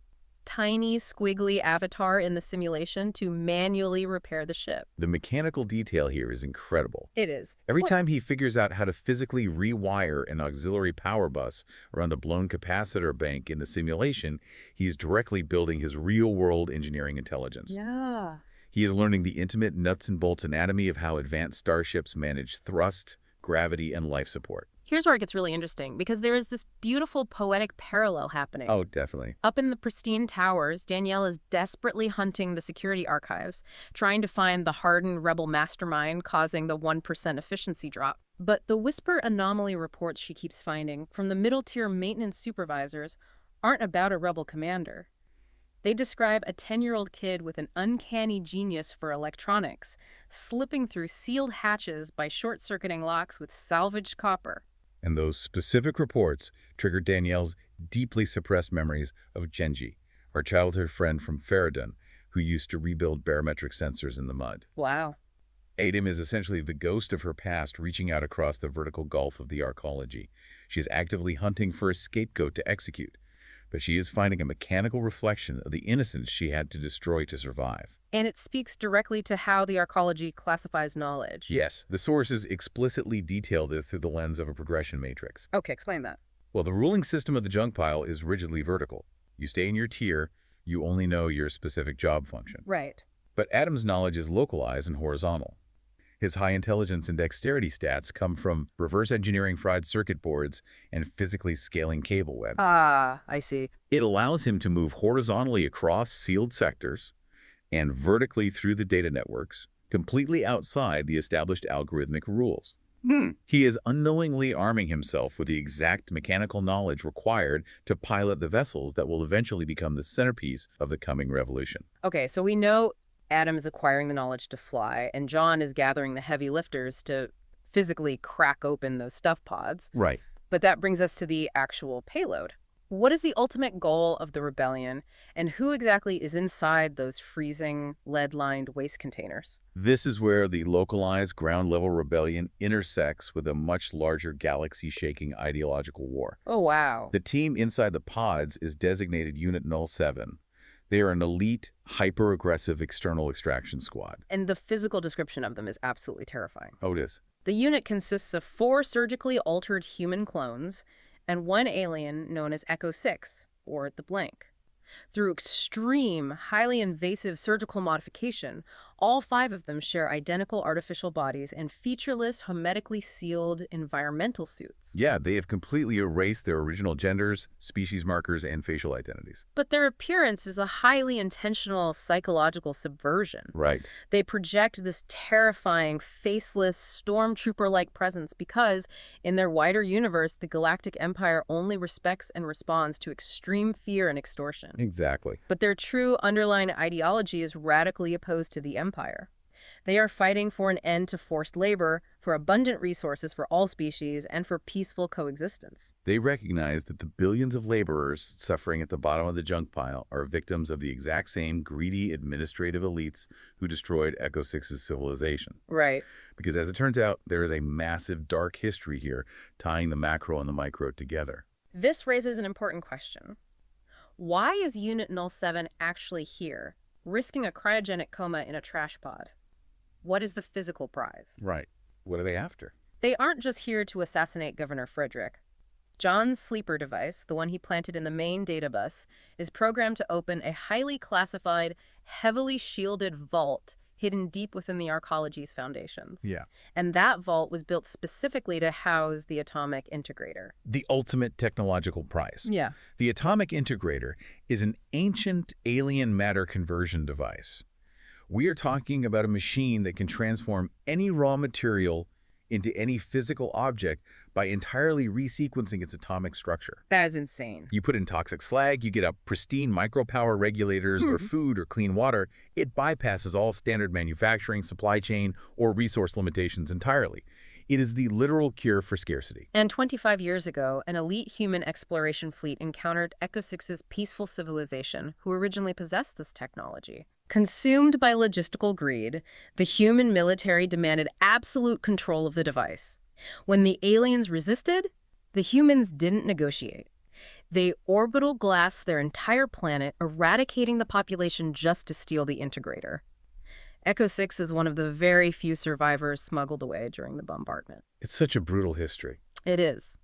tiny, squiggly avatar in the simulation to manually repair the ship. The mechanical detail here is incredible. It is. Every time he figures out how to physically rewire an auxiliary power bus around a blown capacitor bank in the simulation, he's directly building his real-world engineering intelligence. Yeah. He is learning the intimate nuts and bolts anatomy of how advanced starships manage thrust, gravity and life support. Here's where it gets really interesting, because there is this beautiful poetic parallel happening. Oh, definitely. Up in the pristine towers, Danielle is desperately hunting the security archives, trying to find the hardened rebel mastermind causing the 1% efficiency drop. But the Whisper anomaly reports she keeps finding from the middle-tier maintenance supervisors aren't about a rebel commander. They describe a 10-year-old kid with an uncanny genius for electronics, slipping through sealed hatches by short-circuiting locks with salvaged copper. And those specific reports triggered Danielle's deeply suppressed memories of Genji, our childhood friend from Faradun, who used to rebuild barometric sensors in the mud. Wow. Adam is essentially the ghost of her past reaching out across the vertical gulf of the arcology. She is actively hunting for a scapegoat to execute, but she is finding a mechanical reflection of the innocence she had to destroy to survive. And it speaks directly to how the arcology classifies knowledge. Yes, the sources explicitly detail this through the lens of a progression matrix. Okay, explain that. Well, the ruling system of the junk pile is rigidly vertical. You stay in your tier, you only know your specific job function. Right. But Adam's knowledge is localized and horizontal. His high intelligence and dexterity stats come from reverse engineering fried circuit boards and physically scaling cable webs. Ah, I see. It allows him to move horizontally across sealed sectors and vertically through the data networks, completely outside the established algorithmic rules. He is unknowingly arming himself with the exact mechanical knowledge required to pilot the vessels that will eventually become the centerpiece of the coming revolution. Okay, so we know Adam is acquiring the knowledge to fly, and John is gathering the heavy lifters to physically crack open those stuff pods. Right. But that brings us to the actual payload. What is the ultimate goal of the rebellion, and who exactly is inside those freezing, lead-lined waste containers? This is where the localized ground-level rebellion intersects with a much larger galaxy-shaking ideological war. Oh, wow. The team inside the pods is designated Unit 07. They are an elite, hyper-aggressive external extraction squad. And the physical description of them is absolutely terrifying. Oh, it is. The unit consists of 4 surgically altered human clones and 1 alien known as Echo 6, or the Blank. Through extreme, highly invasive surgical modification, all 5 of them share identical artificial bodies and featureless, hermetically sealed environmental suits. Yeah, they have completely erased their original genders, species markers, and facial identities. But their appearance is a highly intentional psychological subversion. Right. They project this terrifying, faceless, stormtrooper-like presence because, in their wider universe, the Galactic Empire only respects and responds to extreme fear and extortion. Exactly. But their true underlying ideology is radically opposed to the Empire. They are fighting for an end to forced labor, for abundant resources for all species, and for peaceful coexistence. They recognize that the billions of laborers suffering at the bottom of the junk pile are victims of the exact same greedy administrative elites who destroyed Echo 6's civilization. Right. Because as it turns out, there is a massive dark history here tying the macro and the micro together. This raises an important question. Why is Unit 07 actually here, risking a cryogenic coma in a trash pod? What is the physical prize? Right. What are they after? They aren't just here to assassinate Governor Frederick. John's sleeper device, the one he planted in the main data bus, is programmed to open a highly classified, heavily shielded vault hidden deep within the arcology's foundations. Yeah. And that vault was built specifically to house the atomic integrator. The ultimate technological prize. Yeah. The atomic integrator is an ancient alien matter conversion device. We are talking about a machine that can transform any raw material into any physical object by entirely resequencing its atomic structure. That is insane. You put in toxic slag, you get a pristine micropower regulators or food or clean water. It bypasses all standard manufacturing, supply chain, or resource limitations entirely. It is the literal cure for scarcity. And 25 years ago, an elite human exploration fleet encountered Echo 6's peaceful civilization, who originally possessed this technology. Consumed by logistical greed, the human military demanded absolute control of the device. When the aliens resisted, the humans didn't negotiate. They orbital glassed their entire planet, eradicating the population just to steal the integrator. Echo 6 is one of the very few survivors smuggled away during the bombardment. It's such a brutal history. It is.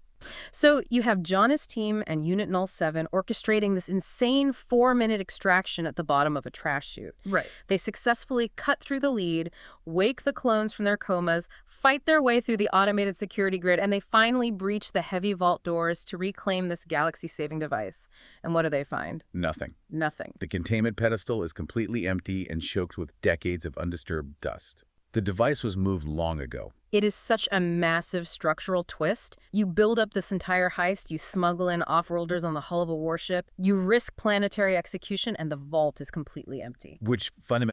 So you have John's team and Unit 07 orchestrating this insane 4-minute extraction at the bottom of a trash chute. Right. They successfully cut through the lead, wake the clones from their comas, fight their way through the automated security grid, and they finally breach the heavy vault doors to reclaim this galaxy-saving device. And what do they find? Nothing. Nothing. The containment pedestal is completely empty and choked with decades of undisturbed dust. The device was moved long ago. It is such a massive structural twist. You build up this entire heist, you smuggle in off-worlders on the hull of a warship, you risk planetary execution, and the vault is completely empty. Which fundamentally...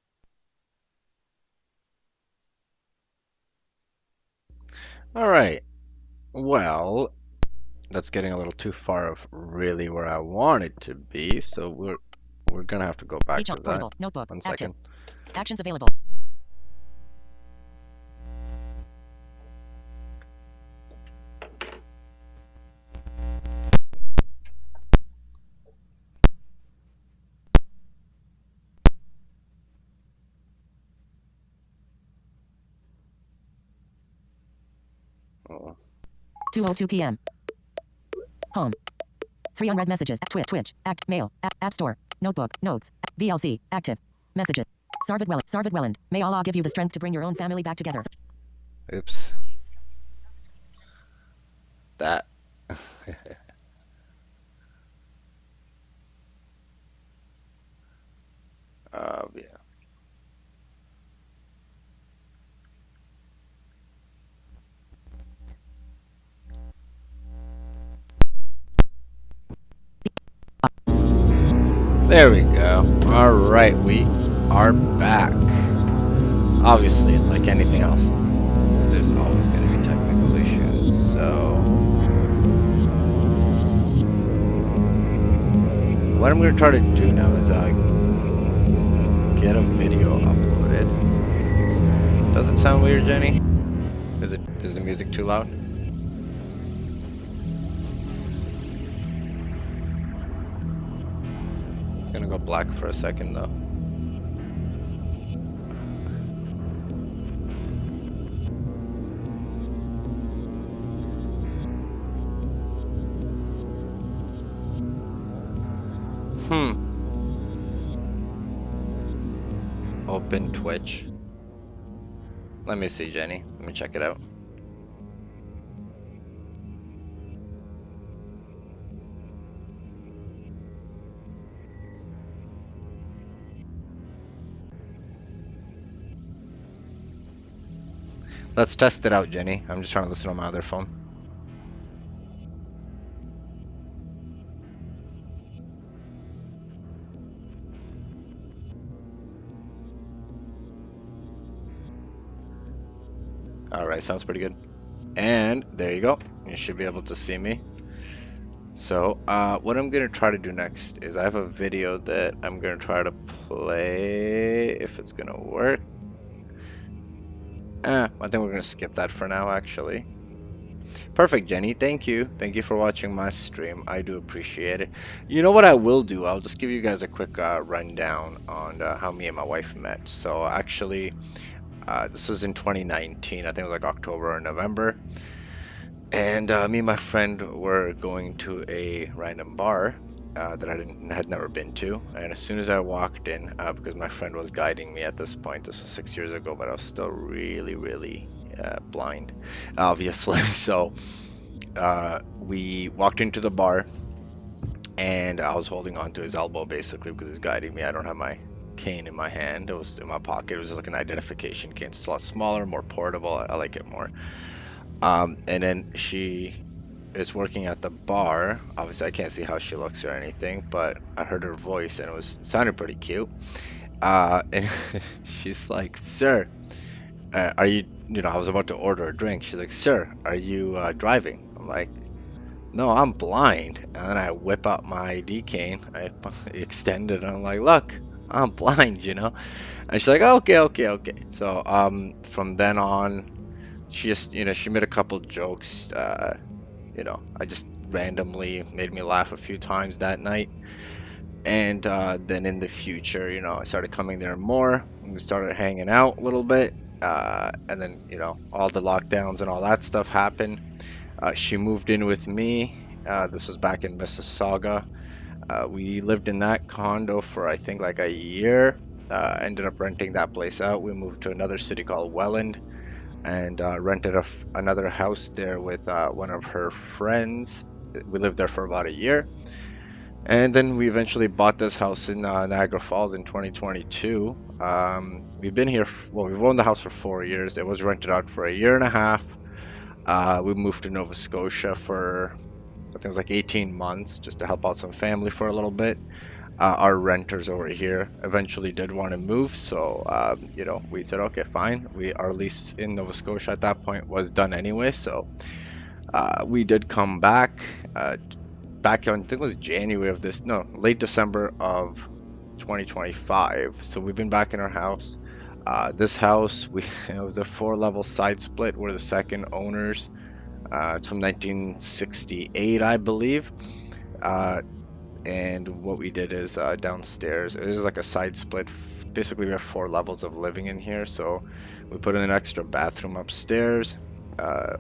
All right. Well, that's getting a little too far of really where I want it to be, so we're gonna have to go back Speech to on that. portable. Notebook. One Active. second. Actions available. Oh. 2:02 p.m. Home. 3 unread messages. Twitch. Mail. App Store. Notebook. Notes. VLC. Active. Messages. Sarvid Welland. May Allah give you the strength to bring your own family back together. Oops. That. Yeah. There we go. All right, we are back. Obviously, like anything else, there's always going to be technical issues. So, what I'm going to try to do now is get a video uploaded. Does it sound weird, Jenny? Is the music too loud? Gonna go black for a second though. Open Twitch. Let me see, Jenny. Let me check it out. Let's test it out, Jenny. I'm just trying to listen on my other phone. Alright, sounds pretty good. And there you go. You should be able to see me. So, what I'm going to try to do next is I have a video that I'm going to try to play, if it's going to work. I think we're going to skip that for now, actually. Perfect, Jenny. Thank you. Thank you for watching my stream. I do appreciate it. You know what I will do? I'll just give you guys a quick rundown on how me and my wife met. So, actually, this was in 2019. I think it was like October or November. And me and my friend were going to a random bar that I had never been to. And as soon as I walked in, because my friend was guiding me at this point, this was 6 years ago, but I was still really blind, obviously. So we walked into the bar, and I was holding on to his elbow basically because he's guiding me. I don't have my cane in my hand. It was in my pocket. It was like an identification cane. It's a lot smaller, more portable. I like it more. And then she is working at the bar. Obviously I can't see how she looks or anything, but I heard her voice and it sounded pretty cute. And she's like, "Sir, are you I was about to order a drink." She's like, "Sir, are you driving?" I'm like, "No, I'm blind." And then I whip out my ID cane, I extend it, and I'm like, "Look, I'm blind, And she's like, okay. So from then on, she just she made a couple jokes. I just randomly made me laugh a few times that night. And then in the future, I started coming there more. We started hanging out a little bit. And then, all the lockdowns and all that stuff happened. She moved in with me. This was back in Mississauga. We lived in that condo for, I think, like a year. Ended up renting that place out. We moved to another city called Welland. and rented another house there with one of her friends. We lived there for about a year. And then we eventually bought this house in Niagara Falls in 2022. We've been here, well, we've owned the house for 4 years. It was rented out for a year and a half. We moved to Nova Scotia for, I think it was like 18 months just to help out some family for a little bit. Our renters over here eventually did want to move, so you know, we said, okay, fine. Our lease in Nova Scotia at that point was done anyway, so we did come back. Back on, I think it was January of this, no, late December of 2025. So we've been back in our house. This house, it was a 4-level side split. We're the second owners. It's from 1968, I believe. And what we did is downstairs, it is like a side split. Basically, we have 4 levels of living in here. So we put in an extra bathroom upstairs.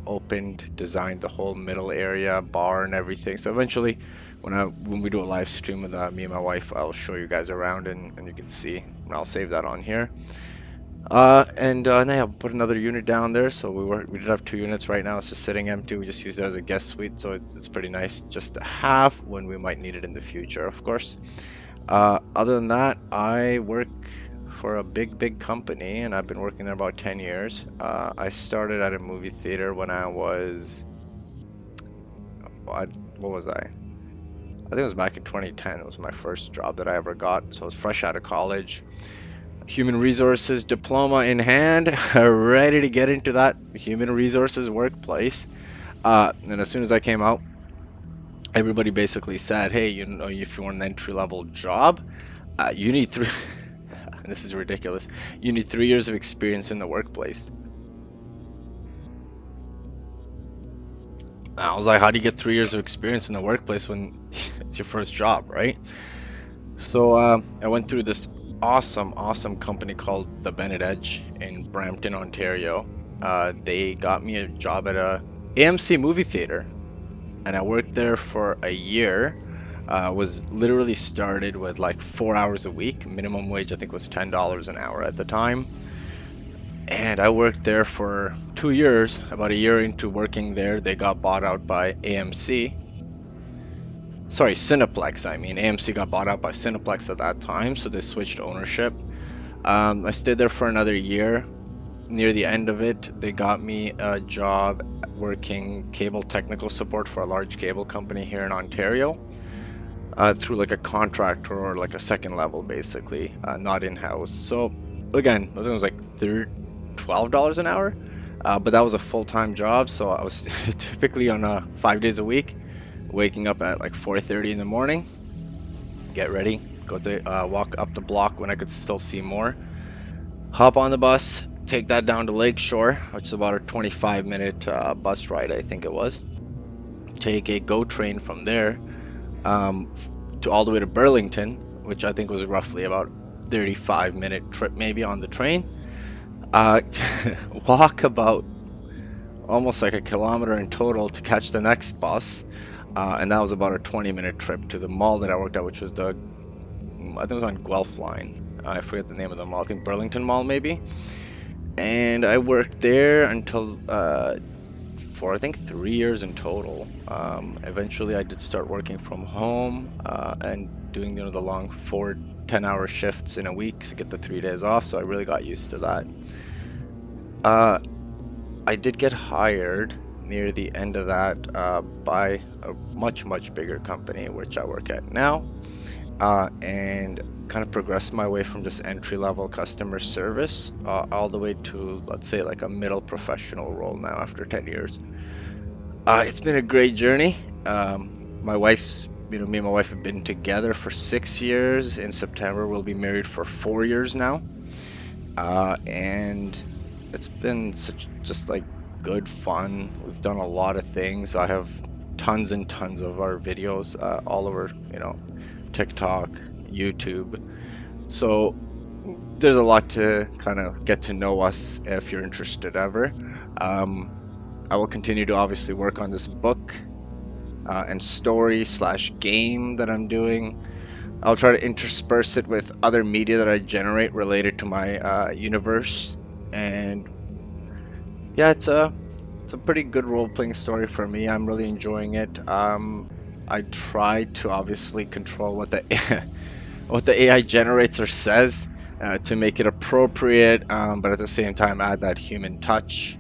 Opened, designed the whole middle area, bar and everything. So eventually, when we do a live stream with me and my wife, I'll show you guys around and you can see. And I'll save that on here. And yeah, put another unit down there. So we did have 2 units right now. It's just sitting empty. We just use it as a guest suite, so it's pretty nice just to have when we might need it in the future, of course. Other than that, I work for a big company, and I've been working there about 10 years. I started at a movie theater when I was, what was I think it was back in 2010. It was my first job that I ever got, so I was fresh out of college, human resources diploma in hand, ready to get into that human resources workplace. And as soon as I came out, everybody basically said, hey, you know, if you want an entry-level job, you need 3 this is ridiculous. You need 3 years of experience in the workplace. I was like, how do you get 3 years of experience in the workplace when it's your first job, right? So I went through this awesome company called The Bennett Edge in Brampton, Ontario. They got me a job at a AMC movie theater, and I worked there for a year. Was literally started with like 4 hours a week. Minimum wage I think was $10 an hour at the time, and I worked there for 2 years. About a year into working there, they got bought out by AMC. Sorry, Cineplex. I mean, AMC got bought out by Cineplex at that time, so they switched ownership. I stayed there for another year. Near the end of it, they got me a job working cable technical support for a large cable company here in Ontario. Through like a contractor or like a second level, basically, not in-house. So again, I think it was like $12 an hour, but that was a full-time job. So I was typically on 5 days a week, waking up at like 4:30 in the morning, get ready, go to walk up the block when I could still see more, hop on the bus, take that down to Lakeshore, which is about a 25-minute bus ride, I think it was. Take a GO train from there to all the way to Burlington, which I think was roughly about 35-minute trip maybe on the train. Walk about almost like a kilometer in total to catch the next bus, and that was about a 20-minute trip to the mall that I worked at, which was I think it was on Guelph line. I forget the name of the mall. I think Burlington Mall maybe. And I worked there until for I think 3 years in total. Eventually I did start working from home and doing, you know, the long 4 10-hour shifts in a week to get the 3 days off, so I really got used to that. I did get hired near the end of that by a much bigger company, which I work at now, and kind of progressed my way from just entry-level customer service all the way to, let's say, like a middle professional role now after 10 years. It's been a great journey. Me and my wife have been together for 6 years. In September, we'll be married for 4 years now. And it's been just like good fun. We've done a lot of things. I have tons and tons of our videos all over, you know, TikTok, YouTube. So there's a lot to kind of get to know us if you're interested ever. I will continue to obviously work on this book and story/game that I'm doing. I'll try to intersperse it with other media that I generate related to my universe. And yeah, it's a pretty good role-playing story for me. I'm really enjoying it. I try to obviously control what the what the AI generates or says to make it appropriate, but at the same time add that human touch.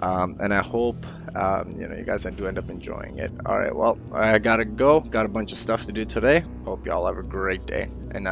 And I hope you guys do end up enjoying it. All right, well, I gotta go. Got a bunch of stuff to do today. Hope y'all have a great day, and